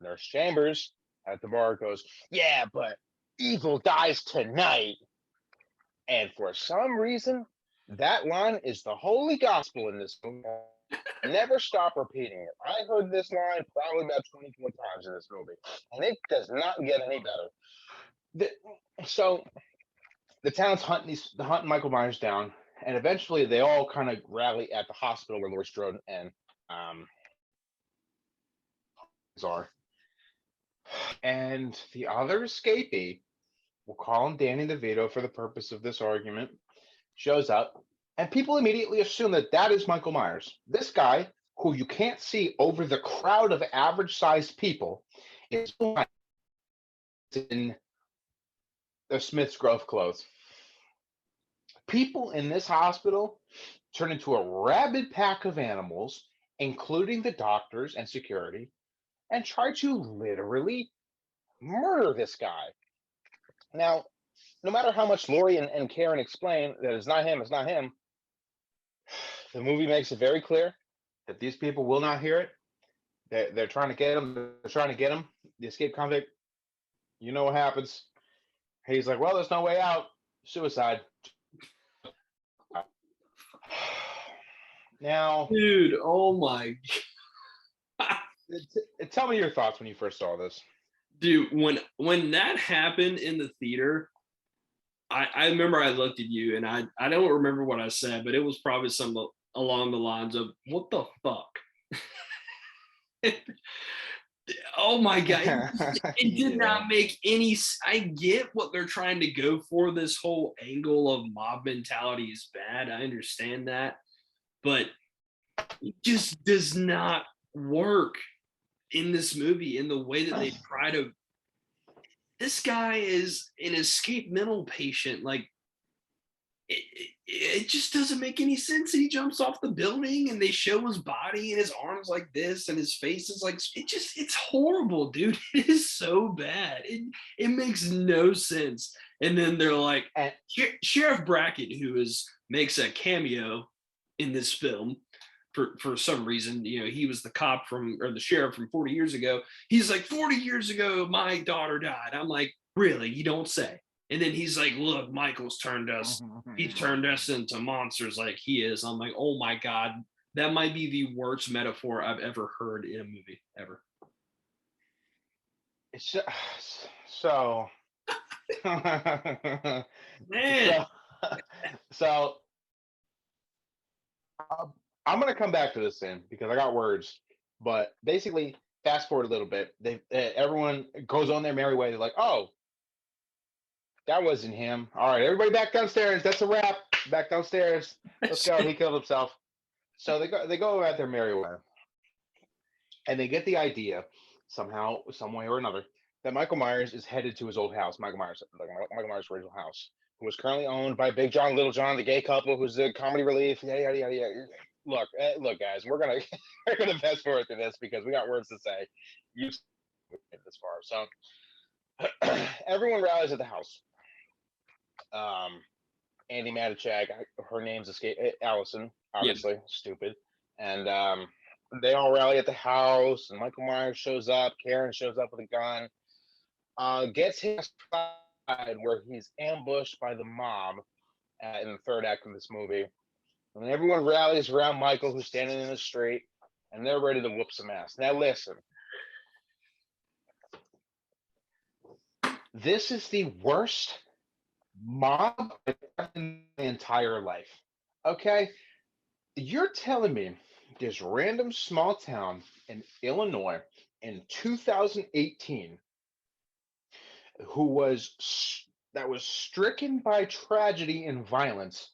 Nurse Chambers at the bar goes, "Yeah, but evil dies tonight." And for some reason, that line is the holy gospel in this movie. Never stop repeating it. I heard this line probably about 24 times in this movie, and it does not get any better. So the town's hunting Michael Myers down, and eventually they all kind of rally at the hospital where Laurie Strode and are. And the other escapee, we'll call him Danny DeVito for the purpose of this argument, shows up, and people immediately assume that that is Michael Myers. This guy, who you can't see over the crowd of average-sized people, is in the Smith's Grove clothes. People in this hospital turn into a rabid pack of animals, including the doctors and security, and try to literally murder this guy. Now, no matter how much Laurie and Karen explain that it's not him, the movie makes it very clear that these people will not hear it. They're trying to get him. They're trying to get him. The escaped convict. You know what happens? He's like, "Well, there's no way out. Suicide." Now, dude, oh my. Tell me your thoughts when you first saw this. Dude, when that happened in the theater, I remember I looked at you and I don't remember what I said, but it was probably something along the lines of, "What the fuck?" Oh my god, it did not make any. I get what they're trying to go for. This whole angle of mob mentality is bad. I understand that, but it just does not work in this movie in the way that they try to. This guy is an escaped mental patient. Like it just doesn't make any sense. He jumps off the building and they show his body and his arms like this and his face is like, it's horrible, dude. It is so bad. It makes no sense. And then they're like, Sheriff Brackett, who makes a cameo in this film for some reason, he was the cop or the sheriff from 40 years ago. He's like, 40 years ago, my daughter died. I'm like, really? You don't say. And then he's like, "Look, Michael's turned us. He's turned us into monsters like he is." I'm like, oh my God, that might be the worst metaphor I've ever heard in a movie ever. It's so man. So I'm gonna come back to this thing because I got words. But basically, fast forward a little bit. Everyone goes on their merry way. They're like, "Oh, that wasn't him. All right, everybody back downstairs. That's a wrap. Back downstairs. Let's go. He killed himself." So they go at their merry way, and they get the idea somehow, some way or another, that Michael Myers is headed to his old house. Michael Myers' original house, who was currently owned by Big John, Little John, the gay couple, who's the comedy relief. Yada yada yada yada. Look, guys, we're gonna fast forward through this because we got words to say. You get this far, so everyone rallies at the house. Andy Matichak, her name's Allison, obviously, stupid. And they all rally at the house, and Michael Myers shows up. Karen shows up with a gun. Gets him outside where he's ambushed by the mob in the third act of this movie. And everyone rallies around Michael, who's standing in the street, and they're ready to whoop some ass. Now, listen. This is the worst mob in my entire life. Okay? You're telling me this random small town in Illinois in 2018 that was stricken by tragedy and violence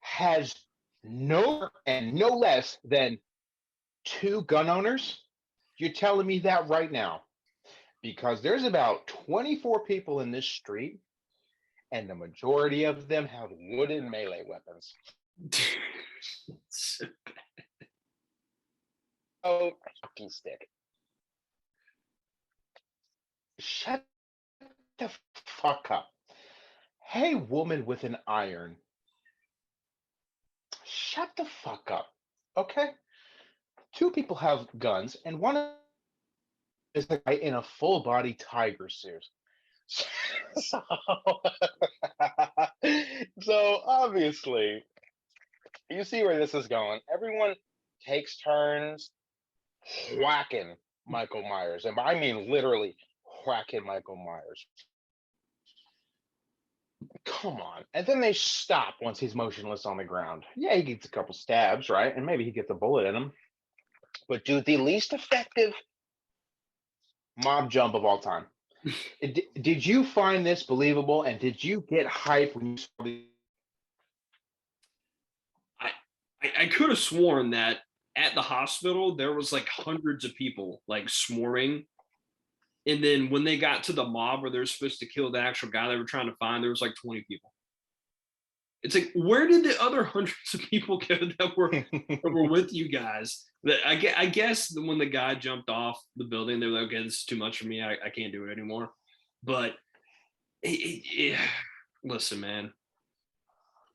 has no less than 2 gun owners? You're telling me that right now? Because there's about 24 people in this street, and the majority of them have wooden melee weapons. Oh, fucking stick. Shut the fuck up. Hey, woman with an iron. Shut the fuck up. Okay? 2 people have guns, and one is the guy in a full body tiger suit. So, so obviously, you see where this is going. Everyone takes turns whacking Michael Myers, and I mean literally whacking Michael Myers. Come on. And then they stop once he's motionless on the ground. Yeah, he gets a couple stabs, right? And maybe he gets a bullet in him. But dude, the least effective mob jump of all time. Did you find this believable? And did you get hype when you saw the? I could have sworn that at the hospital there was like hundreds of people like swarming, and then when they got to the mob where they're supposed to kill the actual guy they were trying to find, there was like 20 people. It's like, where did the other hundreds of people go that were with you guys? I guess when the guy jumped off the building, they were like, okay, this is too much for me. I can't do it anymore. But listen, man,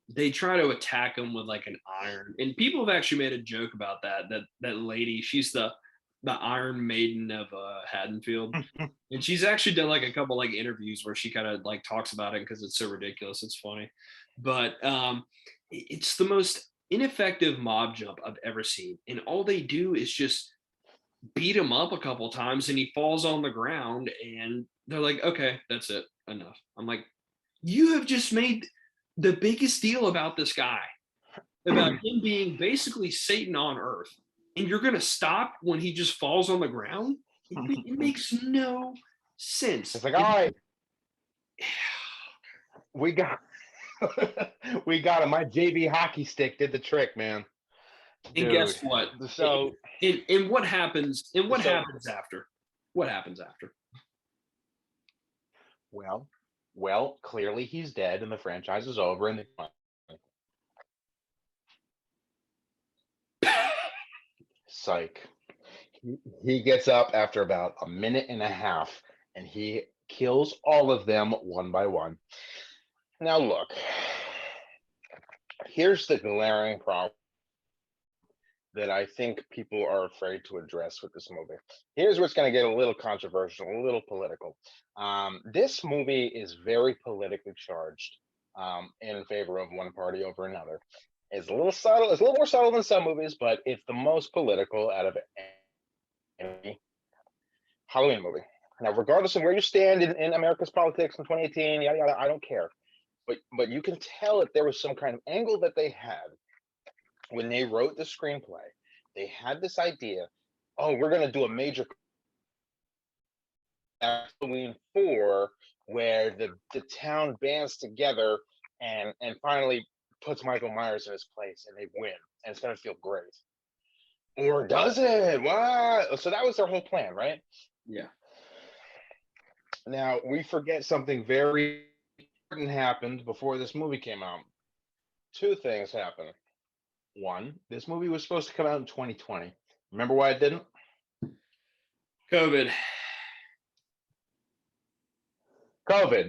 they try to attack him with like an iron, and people have actually made a joke about that lady. She's the Iron Maiden of Haddonfield, and she's actually done like a couple like interviews where she kind of like talks about it because it's so ridiculous. It's funny, but it's the most ineffective mob jump I've ever seen, and all they do is just beat him up a couple times, and he falls on the ground, and they're like, okay, that's it, enough. I'm like, you have just made the biggest deal about this guy, about him being basically Satan on earth, and you're going to stop when he just falls on the ground? It makes no sense. It's like, all right, we got we got him. My JV hockey stick did the trick, man. And guess what? So, and what happens? And what happens after? What happens after? Well, clearly he's dead, and the franchise is over. And psych. He gets up after about a minute and a half, and he kills all of them one by one. Now, look, here's the glaring problem that I think people are afraid to address with this movie. Here's where it's going to get a little controversial, a little political. This movie is very politically charged in favor of one party over another. It's a little subtle. It's a little more subtle than some movies, but it's the most political out of any Halloween movie. Now, regardless of where you stand in America's politics in 2018, yada yada, I don't care. But you can tell that there was some kind of angle that they had when they wrote the screenplay. They had this idea, oh, we're going to do a major Halloween 4 where the town bands together and finally puts Michael Myers in his place, and they win, and it's going to feel great. Or does it? What? So that was their whole plan, right? Yeah. Now, we forget something very important happened before this movie came out. 2 things happened. One, this movie was supposed to come out in 2020. Remember why it didn't? COVID,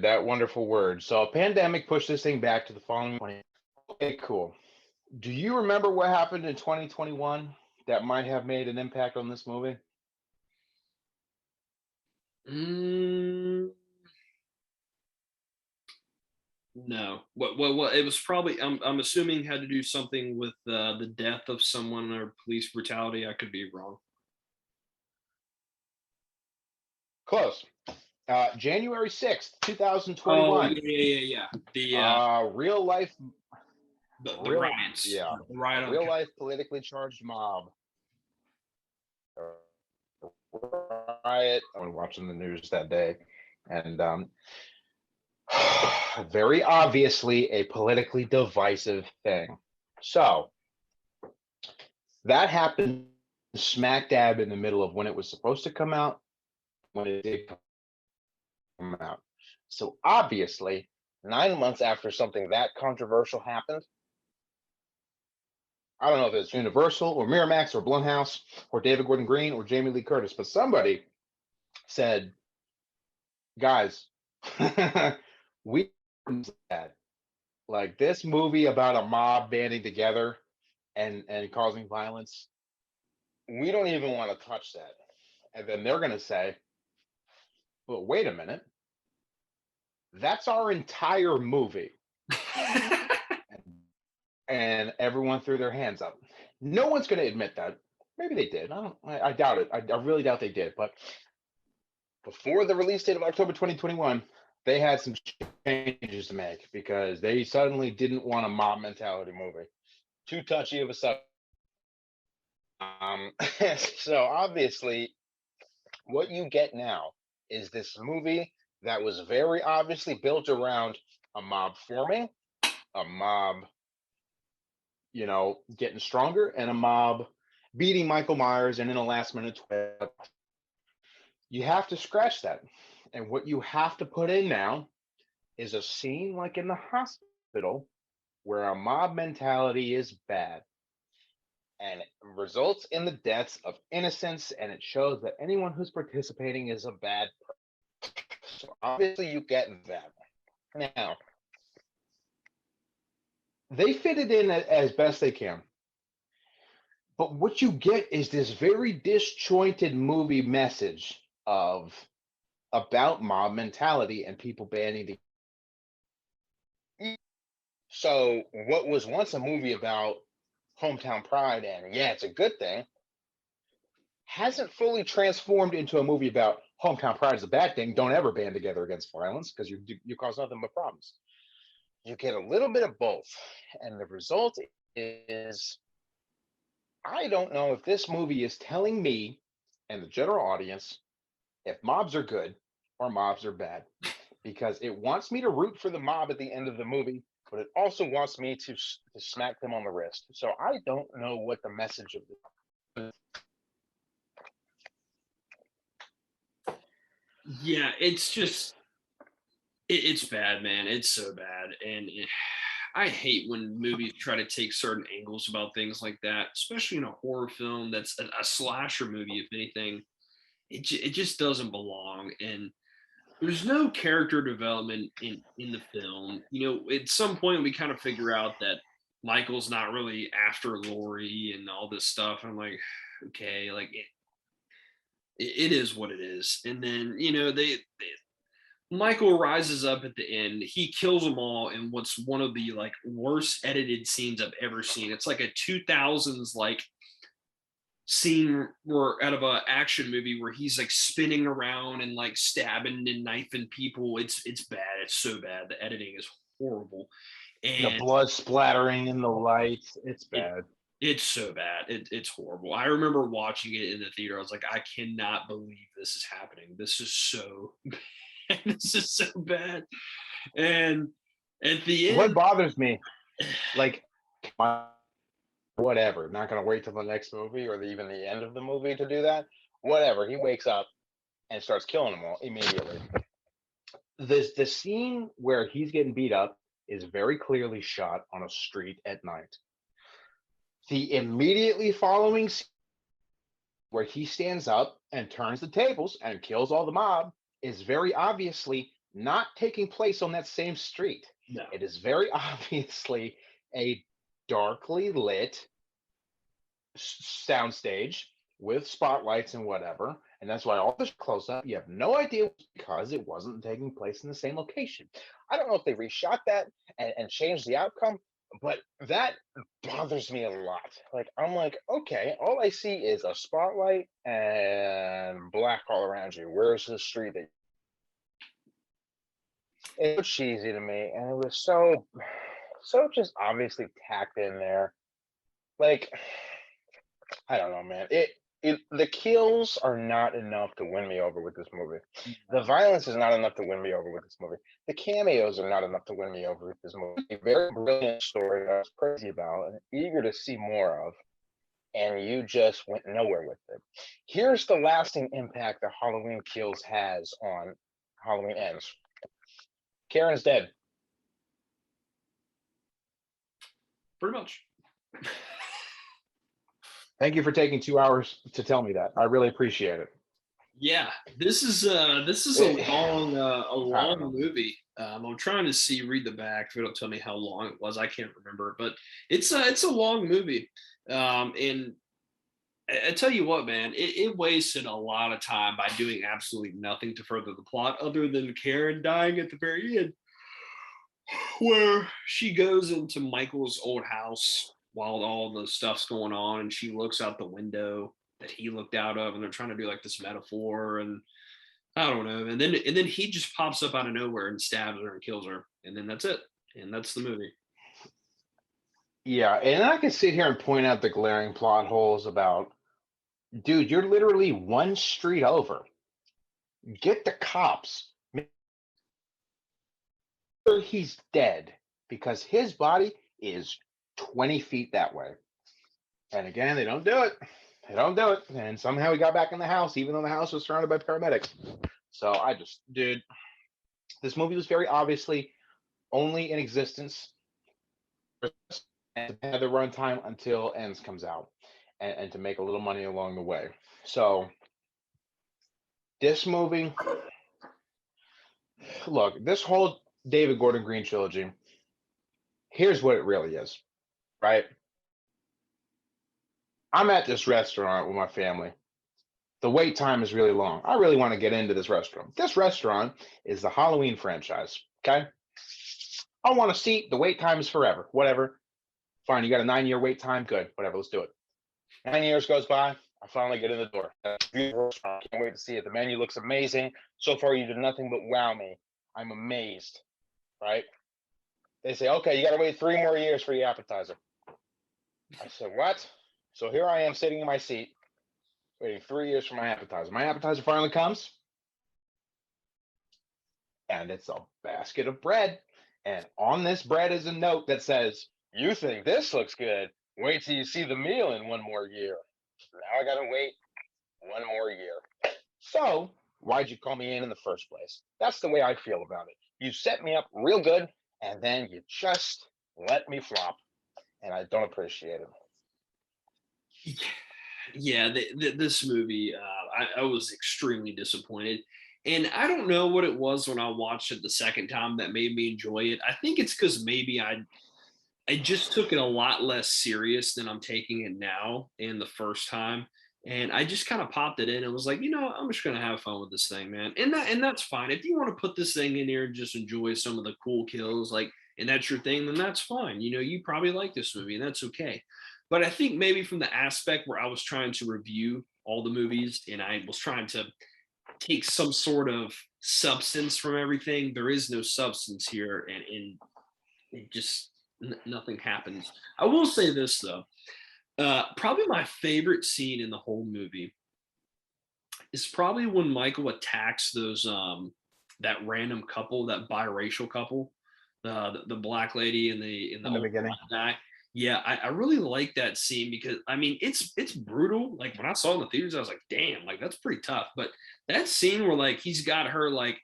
that wonderful word. So a pandemic pushed this thing back to the following 20. Okay, cool. Do you remember what happened in 2021 that might have made an impact on this movie? No. What? It was probably. I'm assuming had to do something with the death of someone or police brutality. I could be wrong. Close. January 6th, 2021. Oh, yeah. The real life. the riots. Yeah. The riot Real life politically charged mob. Riot. I was watching the news that day. And very obviously a politically divisive thing. So that happened smack dab in the middle of when it was supposed to come out, when it did come out. So obviously, 9 months after something that controversial happened, I don't know if it's Universal or Miramax or Blumhouse or David Gordon Green or Jamie Lee Curtis, but somebody said, guys, we had like this movie about a mob banding together and causing violence. We don't even want to touch that. And then they're going to say, but wait a minute, that's our entire movie. And everyone threw their hands up. No one's going to admit that. Maybe they did. I doubt it. I really doubt they did. But before the release date of October 2021, they had some changes to make because they suddenly didn't want a mob mentality movie. Too touchy of a subject. So obviously, what you get now is this movie that was very obviously built around a mob forming, a mob, getting stronger, and a mob beating Michael Myers, and in a last minute twist. You have to scratch that. And what you have to put in now is a scene like in the hospital where a mob mentality is bad and it results in the deaths of innocents, and it shows that anyone who's participating is a bad person. So obviously you get that. Now, they fit it in as best they can. But what you get is this very disjointed movie message about mob mentality and people banding together. So what was once a movie about hometown pride, and yeah, it's a good thing, hasn't fully transformed into a movie about hometown pride is a bad thing. Don't ever band together against violence because you cause nothing but problems. You get a little bit of both, and the result is, I don't know if this movie is telling me and the general audience if mobs are good or mobs are bad, because it wants me to root for the mob at the end of the movie, but it also wants me to smack them on the wrist. So I don't know what the message of this. Yeah, it's just it's bad, man. It's so bad, and I hate when movies try to take certain angles about things like that, especially in a horror film that's a slasher movie. If anything, it just doesn't belong, and there's no character development in the film. At some point we kind of figure out that Michael's not really after Lori and all this stuff. I'm like, okay, like it is what it is. And then they Michael rises up at the end. He kills them all in what's one of the like worst edited scenes I've ever seen. It's like a 2000s like scene where out of a action movie where he's like spinning around and like stabbing and knifing people. It's bad. It's so bad. The editing is horrible. The And blood splattering in the lights. It's it, bad. it's so bad. It's horrible. I remember watching it in the theater. I was like, I cannot believe this is happening. This is so bad. This is so bad. And at the What end, bothers me, like, whatever, not going to wait till the next movie or even the end of the movie to do that. Whatever. He wakes up and starts killing them all immediately. The scene where he's getting beat up is very clearly shot on a street at night. The immediately following scene where he stands up and turns the tables and kills all the mob is very obviously not taking place on that same street. no. It is very obviously a darkly lit soundstage with spotlights and whatever. And that's why all this close up, you have no idea, because it wasn't taking place in the same location. I don't know if they reshot that and changed the outcome, but that bothers me a lot. Like, I'm like, okay, all I see is a spotlight and black all around you. Where's the street that it was cheesy to me, and it was so just obviously tacked in there. Like, I don't know, man. The kills are not enough to win me over with this movie. The violence is not enough to win me over with this movie. The cameos are not enough to win me over with this movie. A very brilliant story that I was crazy about and eager to see more of, and you just went nowhere with it. Here's the lasting impact that Halloween Kills has on Halloween Ends. Karen's dead. Pretty much. Thank you for taking 2 hours to tell me that. I really appreciate it. Yeah, this is a long movie. I'm trying to read the back. If it'll tell me how long it was, I can't remember, but it's a long movie. And I tell you what, man, it wasted a lot of time by doing absolutely nothing to further the plot, other than Karen dying at the very end, where she goes into Michael's old house while all the stuff's going on, and she looks out the window that he looked out of, and they're trying to do like this metaphor, and I don't know, and then he just pops up out of nowhere and stabs her and kills her, and then that's it, and that's the movie. Yeah, and I can sit here and point out the glaring plot holes about, dude, you're literally one street over. Get the cops. Make sure he's dead, because his body is 20 feet that way. And again, they don't do it. They don't do it. And somehow he got back in the house, even though the house was surrounded by paramedics. So dude, this movie was very obviously only in existence and to have the runtime until Ends comes out, and to make a little money along the way. So this movie, look, this whole David Gordon Green trilogy, here's what it really is, right? I'm at this restaurant with my family. The wait time is really long. I really want to get into this restaurant. This restaurant is the Halloween franchise. Okay. I want a seat. The wait time is forever. Whatever. Fine. You got a 9-year wait time. Good. Whatever. Let's do it. 9 years goes by. I finally get in the door. Beautiful restaurant. Can't wait to see it. The menu looks amazing. So far, you did nothing but wow me. I'm amazed. Right. They say, okay, you got to wait 3 more years for your appetizer. I said, what? So here I am sitting in my seat, waiting 3 years for my appetizer. My appetizer finally comes, and it's a basket of bread. And on this bread is a note that says, you think this looks good? Wait till you see the meal in 1 more year. Now I got to wait 1 more year. So why'd you call me in the first place? That's the way I feel about it. You set me up real good, and then you just let me flop, and I don't appreciate it. Yeah, this movie, I was extremely disappointed. And I don't know what it was when I watched it the second time that made me enjoy it. I think it's because maybe I just took it a lot less serious than I'm taking it now and the first time. And I just kind of popped it in and was like, I'm just gonna have fun with this thing, man. And that's fine. If you want to put this thing in here and just enjoy some of the cool kills, like, and that's your thing, then that's fine. You probably like this movie, and that's okay. But I think maybe from the aspect where I was trying to review all the movies and I was trying to take some sort of substance from everything, there is no substance here, and it just nothing happens. I will say this though, probably my favorite scene in the whole movie is probably when Michael attacks those that random couple, that biracial couple, the black lady and the In the old beginning. black guy. Yeah, I really like that scene because I mean it's brutal. Like when I saw it in the theaters, I was like, damn, like that's pretty tough. But that scene where like he's got her, like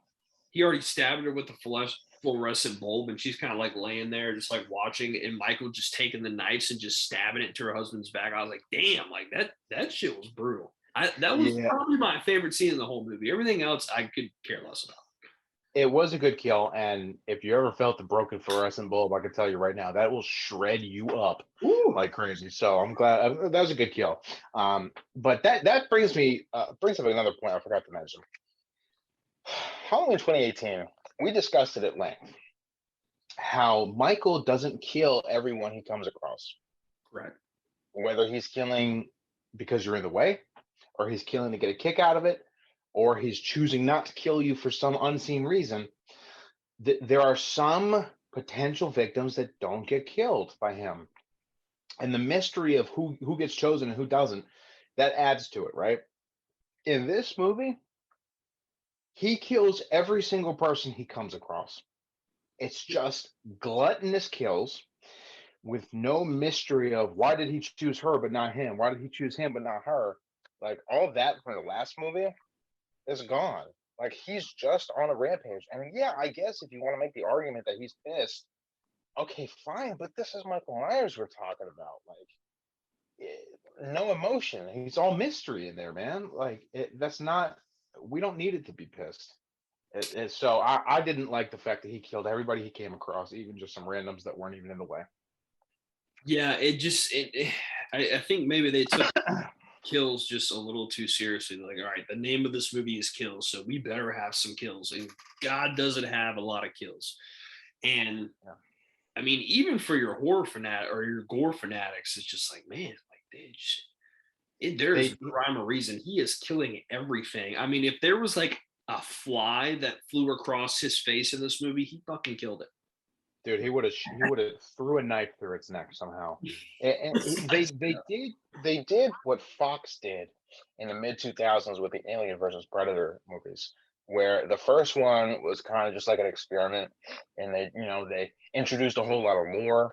he already stabbed her with the fluorescent bulb, and she's kind of like laying there just like watching, and Michael just taking the knives and just stabbing it to her husband's back. I was like, damn, like that shit was brutal. That was Yeah, probably my favorite scene in the whole movie. Everything else I could care less about. it was a good kill. And if you ever felt the broken fluorescent bulb, I can tell you right now, that will shred you up Ooh. like crazy. So I'm glad that was a good kill. But that brings up another point I forgot to mention. Halloween 2018, we discussed it at length. How Michael doesn't kill everyone he comes across. Right. Whether he's killing because you're in the way, or he's killing to get a kick out of it, or he's choosing not to kill you for some unseen reason, there are some potential victims that don't get killed by him. And the mystery of who gets chosen and who doesn't that adds to it, right? In this movie, he kills every single person he comes across. It's just gluttonous kills with no mystery of why did he choose her but not him? Why did he choose him but not her? Like all that from the last movie is gone. Like he's just on a rampage. And yeah, I guess if you want to make the argument that he's pissed, okay, fine. But this is Michael Myers we're talking about. Like no emotion. He's all mystery in there, man. Like that's not. We don't need it to be pissed. So I didn't like the fact that he killed everybody he came across, even just some randoms that weren't even in the way. Yeah, I think maybe they took kills just a little too seriously. Like, all right, the name of this movie is Kills, so we better have some kills. And God doesn't have a lot of kills. And Yeah. I mean, even for your horror fanatic or your gore fanatics, it's just like, man, like there's They, no rhyme or reason. He is killing everything. I mean, if there was like a fly that flew across his face in this movie, he fucking killed it. dude, he would have threw a knife through its neck somehow. They did what Fox did in the mid 2000s with the Alien versus Predator movies, where the first one was kind of just like an experiment, and they introduced a whole lot of lore,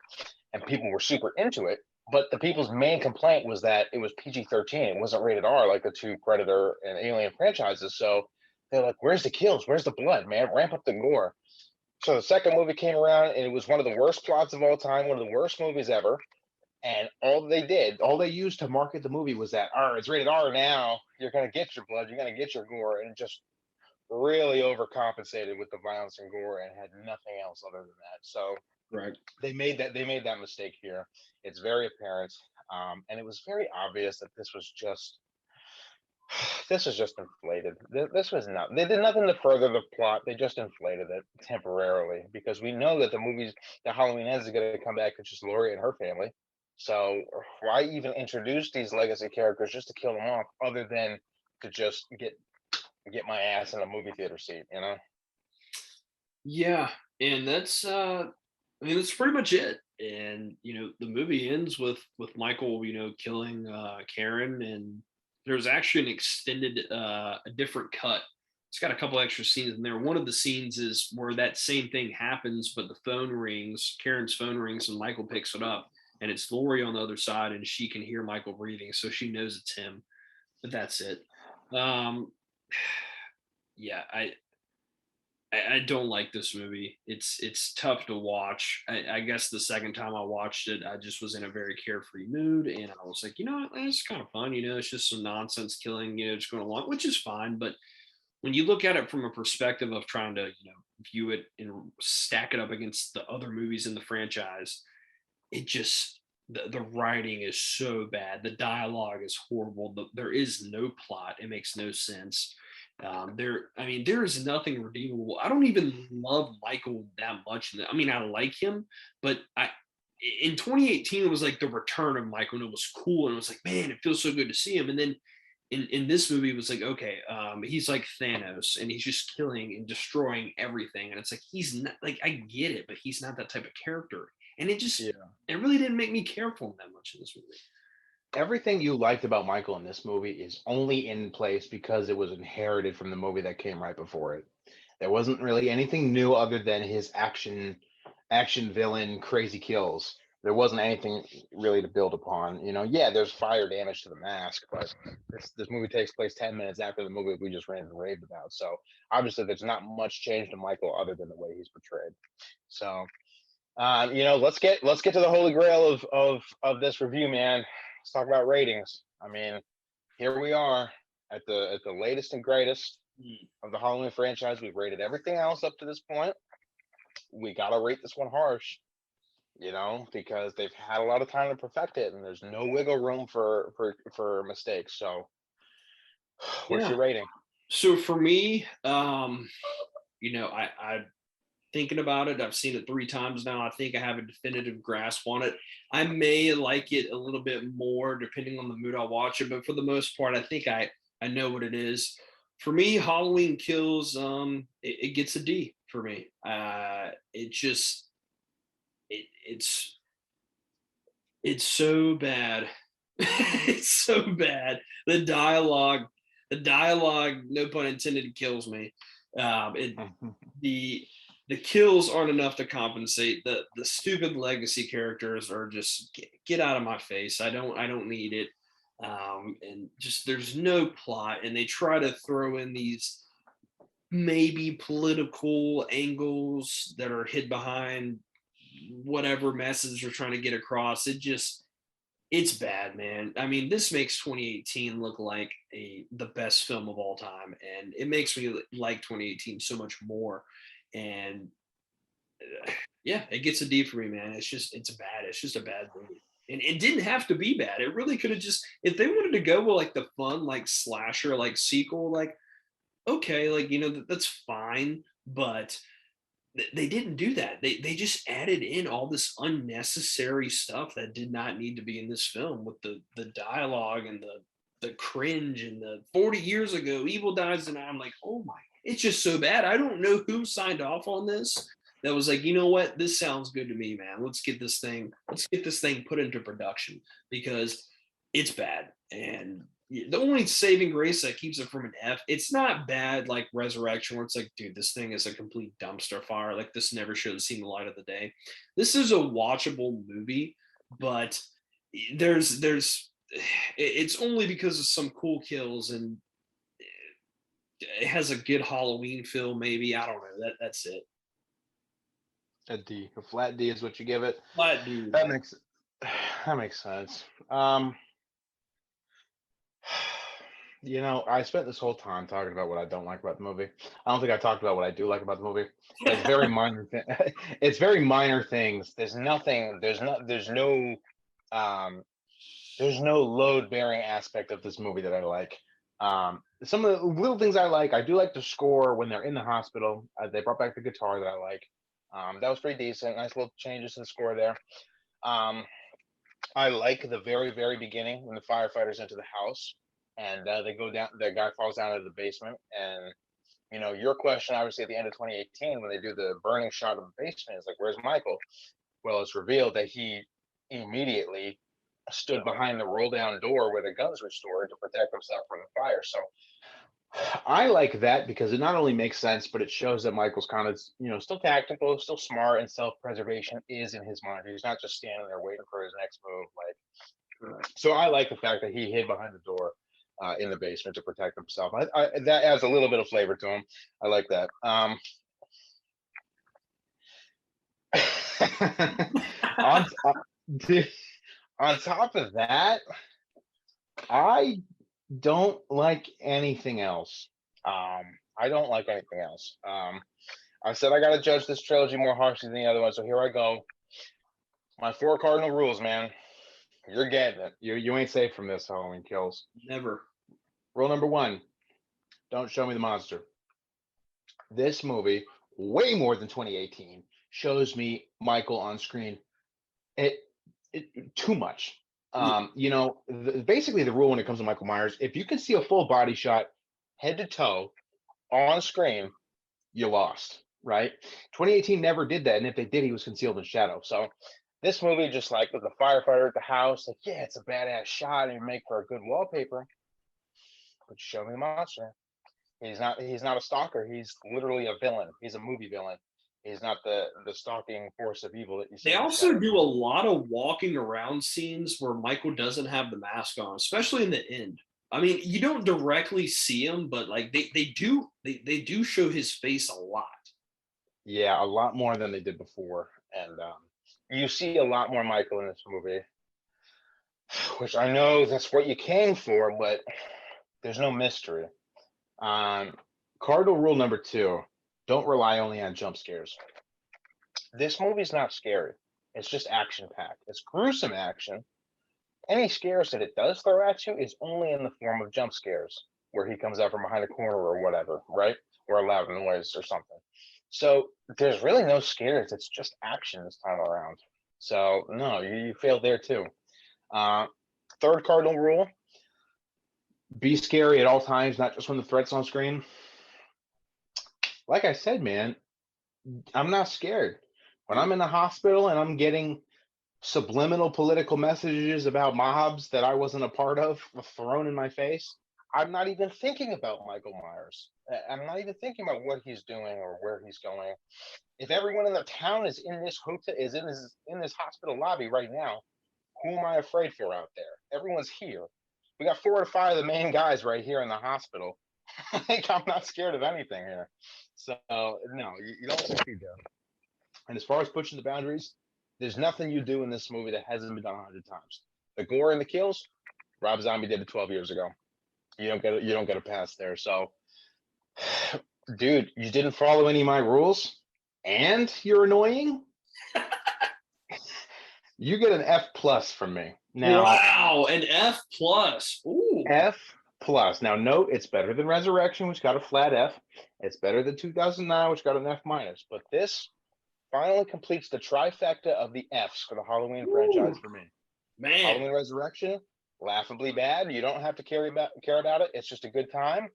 and people were super into it. But the people's main complaint was that it was PG-13. It wasn't rated R like the two Predator and Alien franchises. So they're like, "Where's the kills? Where's the blood, man? Ramp up the gore." So the second movie came around, and it was one of the worst plots of all time, one of the worst movies ever. And all they used to market the movie was that, it's rated R now. You're gonna get your blood, you're gonna get your gore, and it just really overcompensated with the violence and gore, and had nothing else other than that. So Right. they made that mistake here. It's very apparent, and it was very obvious that this was just inflated. This was not. They did nothing to further the plot. They just inflated it temporarily because we know that the Halloween ends is going to come back to just Laurie and her family. So why even introduce these legacy characters just to kill them off, other than to just get my ass in a movie theater seat? You know? Yeah, and I mean that's pretty much it. And the movie ends with Michael, killing Karen, and there's actually an extended a different cut. It's got a couple extra scenes in there. One of the scenes is where that same thing happens, but the phone rings, Karen's phone rings, and Michael picks it up, and it's Lori on the other side, and she can hear Michael breathing, so she knows it's him. But that's it. Um, yeah, I don't like this movie. It's tough to watch. I guess the second time I watched it, I just was in a very carefree mood, and I was like, what, it's kind of fun. It's just some nonsense killing, just going along, which is fine. But when you look at it from a perspective of trying to, view it and stack it up against the other movies in the franchise, it just the writing is so bad. The dialogue is horrible. There is no plot. It makes no sense. I mean, there is nothing redeemable. I don't even love Michael that much. I mean, I like him, but in 2018 it was like the return of Michael, and it was cool, and it was like, man, it feels so good to see him. And then in this movie, it was like, okay, he's like Thanos, and he's just killing and destroying everything, and it's like he's not like I get it, but he's not that type of character, and Yeah. it really didn't make me care for him that much in this movie. Everything you liked about Michael in this movie is only in place because it was inherited from the movie that came right before it. There wasn't really anything new other than his action villain crazy kills. There wasn't anything really to build upon. Yeah, there's fire damage to the mask, but this movie takes place 10 minutes after the movie we just ran and raved about. So obviously there's not much change to Michael other than the way he's portrayed. So let's get to the holy grail of this review, man. Let's talk about ratings. I mean, here we are at the latest and greatest of the Halloween franchise. We've rated everything else up to this point. We gotta rate this one harsh, because they've had a lot of time to perfect it, and there's no wiggle room for mistakes. So, what's Yeah. your rating? So for me, I thinking about it. I've seen it 3 times now. I think I have a definitive grasp on it. I may like it a little bit more depending on the mood I watch it, but for the most part, I think I know what it is. For me, Halloween Kills, it gets a D for me. It just it's so bad It's so bad. The dialogue, no pun intended, kills me. The the kills aren't enough to compensate. The stupid legacy characters are just get out of my face. I don't need it. And just there's no plot, and they try to throw in these maybe political angles that are hid behind whatever message they're trying to get across. It's bad, man. I mean, this makes 2018 look like the best film of all time, and it makes me like 2018 so much more. And yeah, it gets a D for me, man. It's bad. It's just a bad movie. And it didn't have to be bad. It really could have just, if they wanted to go with like the fun, like slasher, like sequel, like okay, like that's fine. But they didn't do that. They just added in all this unnecessary stuff that did not need to be in this film with the dialogue and the cringe and the 40 years ago evil dies, and I'm like, oh my, it's just so bad. I don't know who signed off on this. That was like, you know what, this sounds good to me, man. Let's get this thing put into production because it's bad. And the only saving grace that keeps it from an F, it's not bad like Resurrection, where it's like, dude, this thing is a complete dumpster fire. Like this never should have seen the light of the day. This is a watchable movie, but there's it's only because of some cool kills, and it has a good Halloween feel, maybe. I don't know. That's it. A D, a flat D is what you give it. But dude, That makes that makes sense. I spent this whole time talking about what I don't like about the movie. I don't think I talked about what I do like about the movie. It's very minor it's very minor things. There's nothing, there's no load bearing aspect of this movie that I like. Some of the little things I do like the score when they're in the hospital. They brought back the guitar that I like. That was pretty decent. Nice little changes to the score there. I like the very, very beginning when the firefighters enter the house and they go down. The guy falls down into the basement, and your question, obviously, at the end of 2018, when they do the burning shot of the basement, is like, "Where's Michael?" Well, it's revealed that he immediately stood behind the roll down door where the guns were stored to protect himself from the fire. So I like that because it not only makes sense, but it shows that Michael's kind of, still tactical, still smart, and self-preservation is in his mind. He's not just standing there waiting for his next move. So I like the fact that he hid behind the door in the basement to protect himself. That adds a little bit of flavor to him. I like that. on, on top of that, I don't like anything else. I don't like anything else. I said I got to judge this trilogy more harshly than the other one, so here I go. My 4 cardinal rules, man. You're getting it. You ain't safe from this, Halloween Kills. never. Rule number 1: don't show me the monster. This movie, way more than 2018, shows me Michael on screen. It too much. Basically the rule when it comes to Michael Myers, if you can see a full body shot, head to toe, on screen, you lost, right? 2018 never did that, and if they did, he was concealed in shadow. So this movie, just like with the firefighter at the house, like, yeah, it's a badass shot and make for a good wallpaper, but show me the monster. He's not a stalker. He's literally a villain. He's a movie villain. He's not the stalking force of evil that you see. They also do a lot of walking around scenes where Michael doesn't have the mask on, especially in the end. I mean, you don't directly see him, but like they do show his face a lot. Yeah, a lot more than they did before, and you see a lot more Michael in this movie, which I know that's what you came for, but there's no mystery. Cardinal rule number 2: don't rely only on jump scares. This movie's not scary. It's just action-packed. It's gruesome action. Any scares that it does throw at you is only in the form of jump scares, where he comes out from behind a corner or whatever, right? Or a loud noise or something. So there's really no scares. It's just action this time around. So no, you failed there too. Third cardinal rule: be scary at all times, not just when the threat's on screen. Like I said, man, I'm not scared. When I'm in the hospital and I'm getting subliminal political messages about mobs that I wasn't a part of were thrown in my face. I'm not even thinking about Michael Myers. I'm not even thinking about what he's doing or where he's going. If everyone in the town is in this hotel, is in this hospital lobby right now, who am I afraid for out there? Everyone's here. We got 4 or 5 of the main guys right here in the hospital. I'm not scared of anything here. So no, you don't succeed there. And as far as pushing the boundaries, there's nothing you do in this movie that hasn't been done 100 times. The gore and the kills, Rob Zombie did it 12 years ago. You don't get a pass there. So, dude, you didn't follow any of my rules, and you're annoying. You get an F plus from me. Now, wow, an F plus. Ooh. F plus. Now, note it's better than Resurrection, which got a flat F. It's better than 2009, which got an F minus. But this finally completes the trifecta of the Fs for the Halloween franchise for me. Man. Halloween Resurrection, laughably bad. You don't have to care about it. It's just a good time.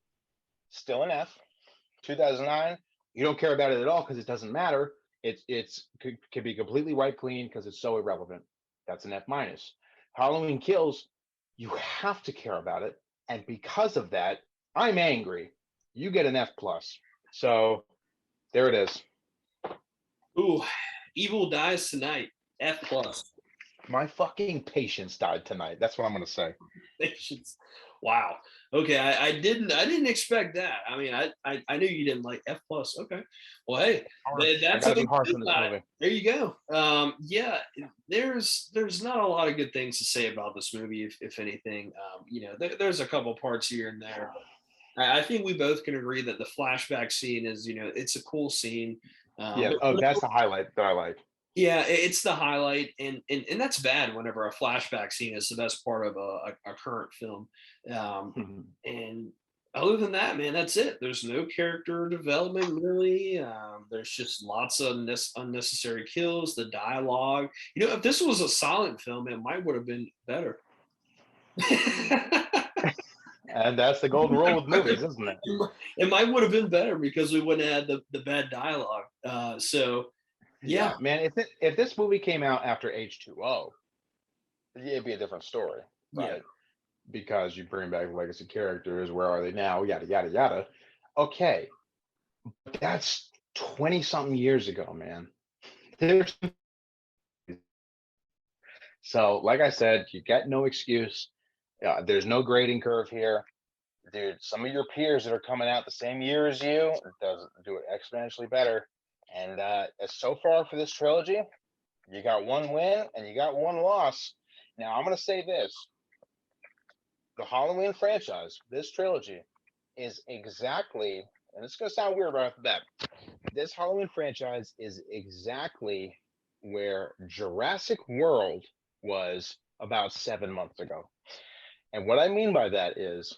Still an F. 2009, you don't care about it at all because it doesn't matter. It's could be completely wiped clean because it's so irrelevant. That's an F minus. Halloween Kills, you have to care about it, and because of that, I'm angry. You get an F plus. So there it is. Ooh, Evil Dies Tonight. F plus. My fucking patience died tonight. That's what I'm gonna say. Patience. Wow. Okay, I didn't expect that. I mean, I knew you didn't like F plus. Okay. Well, hey, that's I gotta be harsh on this movie. there you go. Yeah, there's not a lot of good things to say about this movie, if anything. You know, there's a couple parts here and there. I think we both can agree that the flashback scene is, you know, it's a cool scene. Yeah. Oh, that's the highlight that I like. Yeah, it's the highlight, and that's bad whenever a flashback scene is the best part of a current film. And other than that, man, that's it. There's no character development really. There's just lots of unnecessary kills. The dialogue, you know, if this was a silent film, it might would have been better. And that's the golden rule with movies, isn't it? It might would have been better because we wouldn't have had the bad dialogue. So yeah, man. If this movie came out after H2O, it'd be a different story, right? Yeah. Because you bring back legacy characters. Where are they now? Yada yada yada. Okay, but that's 20 something years ago, man. So, like I said, you get no excuse. There's no grading curve here, dude. Some of your peers that are coming out the same year as you does do it exponentially better. And so far for this trilogy, you got 1 win and you got 1 loss. Now I'm gonna say this: the Halloween franchise, this trilogy, is exactly, and it's gonna sound weird right off the bat. This Halloween franchise is exactly where Jurassic World was about 7 months ago. And what I mean by that is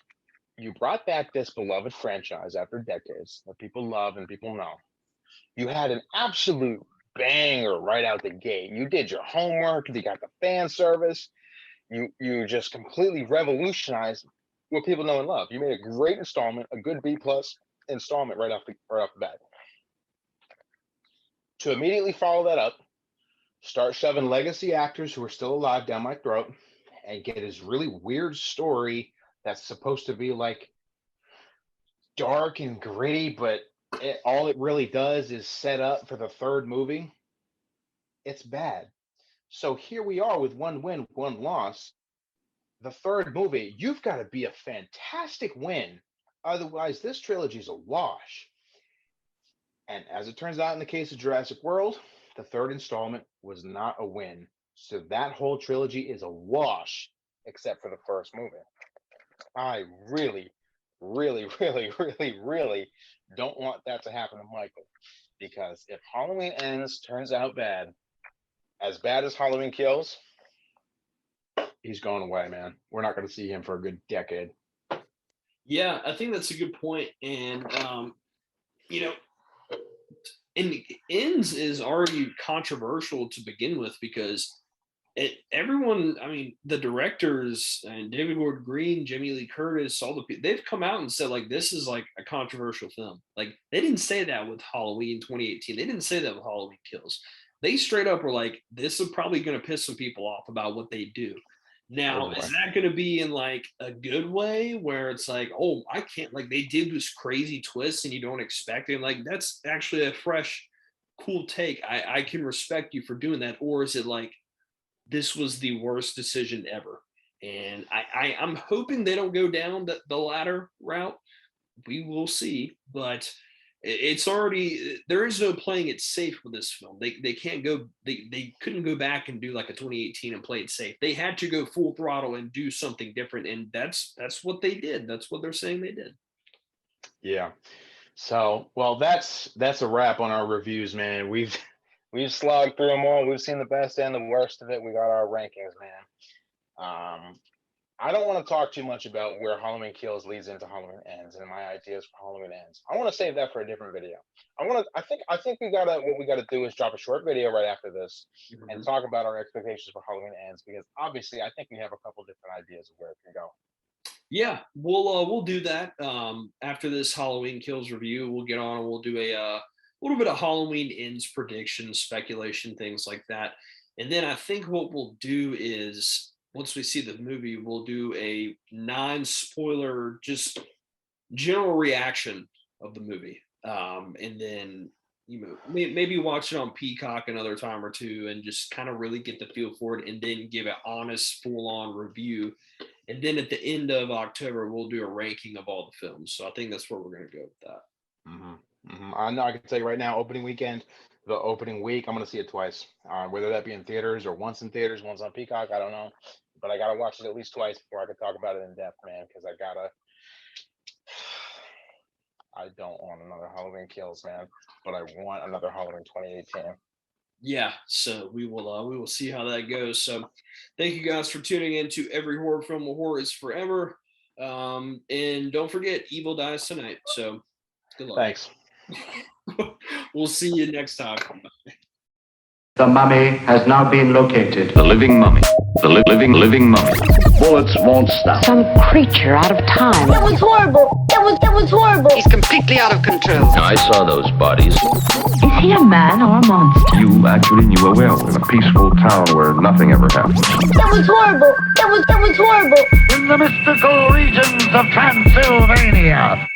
you brought back this beloved franchise after decades that people love and people know. You had an absolute banger right out the gate. You did your homework, you got the fan service, you just completely revolutionized what people know and love. You made a great installment, a good B plus installment right off the bat. To immediately follow that up, start shoving legacy actors who are still alive down my throat and get this really weird story that's supposed to be like dark and gritty, but all it really does is set up for the 3rd movie. It's bad. So here we are with 1 win, 1 loss. The 3rd movie, you've got to be a fantastic win. Otherwise, this trilogy is a wash. And as it turns out in the case of Jurassic World, the 3rd installment was not a win. So that whole trilogy is a wash, except for the 1st movie. I really, really, really, really, really don't want that to happen to Michael. Because if Halloween Ends turns out bad as Halloween Kills, he's going away, man. We're not going to see him for a good decade. Yeah, I think that's a good point. And, you know, and Ends is already controversial to begin with because everyone, I mean, the directors and David Gordon Green, Jamie Lee Curtis, they've come out and said like this is like a controversial film. Like they didn't say that with Halloween 2018. They didn't say that with Halloween Kills. they straight up were like, this is probably going to piss some people off about what they do. Now, is that going to be in like a good way where it's like, oh, I can't, like they did this crazy twist and you don't expect it? Like, that's actually a fresh, cool take. I can respect you for doing that. Or is it like, this was the worst decision ever? And I'm hoping they don't go down the latter route. We will see, but it's already, there is no playing it safe with this film. They can't go, they couldn't go back and do like a 2018 and play it safe. They had to go full throttle and do something different, and that's what they did. That's what they're saying they did. Yeah. So, well, that's a wrap on our reviews, man. We've slogged through them all. We've seen the best and the worst of it. We got our rankings, man. I don't want to talk too much about where Halloween Kills leads into Halloween Ends and my ideas for Halloween Ends. I want to save that for a different video. I think what we gotta do is drop a short video right after this and talk about our expectations for Halloween Ends, because obviously I think we have a couple different ideas of where it can go. Yeah, we'll do that. After this Halloween Kills review, we'll get on and we'll do a little bit of Halloween Ends predictions, speculation, things like that. And then I think what we'll do is, once we see the movie, we'll do a non-spoiler, just general reaction of the movie. And then, maybe watch it on Peacock another time or two and just kind of really get the feel for it, and then give an honest, full-on review. And then at the end of October, we'll do a ranking of all the films. So I think that's where we're going to go with that. I know I can tell you right now, opening weekend, the opening week, I'm going to see it twice, whether that be in theaters or once in theaters, once on Peacock. I don't know. But I got to watch it at least twice before I can talk about it in depth, man, because I don't want another Halloween Kills, man, but I want another Halloween 2018. Yeah, so we will see how that goes. So thank you guys for tuning in to Every Horror Film. Horror is Forever. And don't forget, evil dies tonight. So good luck. Thanks. We'll see you next time. The mummy has now been located. The living mummy. The living mummy. Bullets won't stop. Some creature out of time. That was horrible. That was horrible. He's completely out of control. I saw those bodies. Is he a man or a monster? You actually knew a werewolf in a peaceful town where nothing ever happened. That was horrible. That was horrible. In the mystical regions of Transylvania.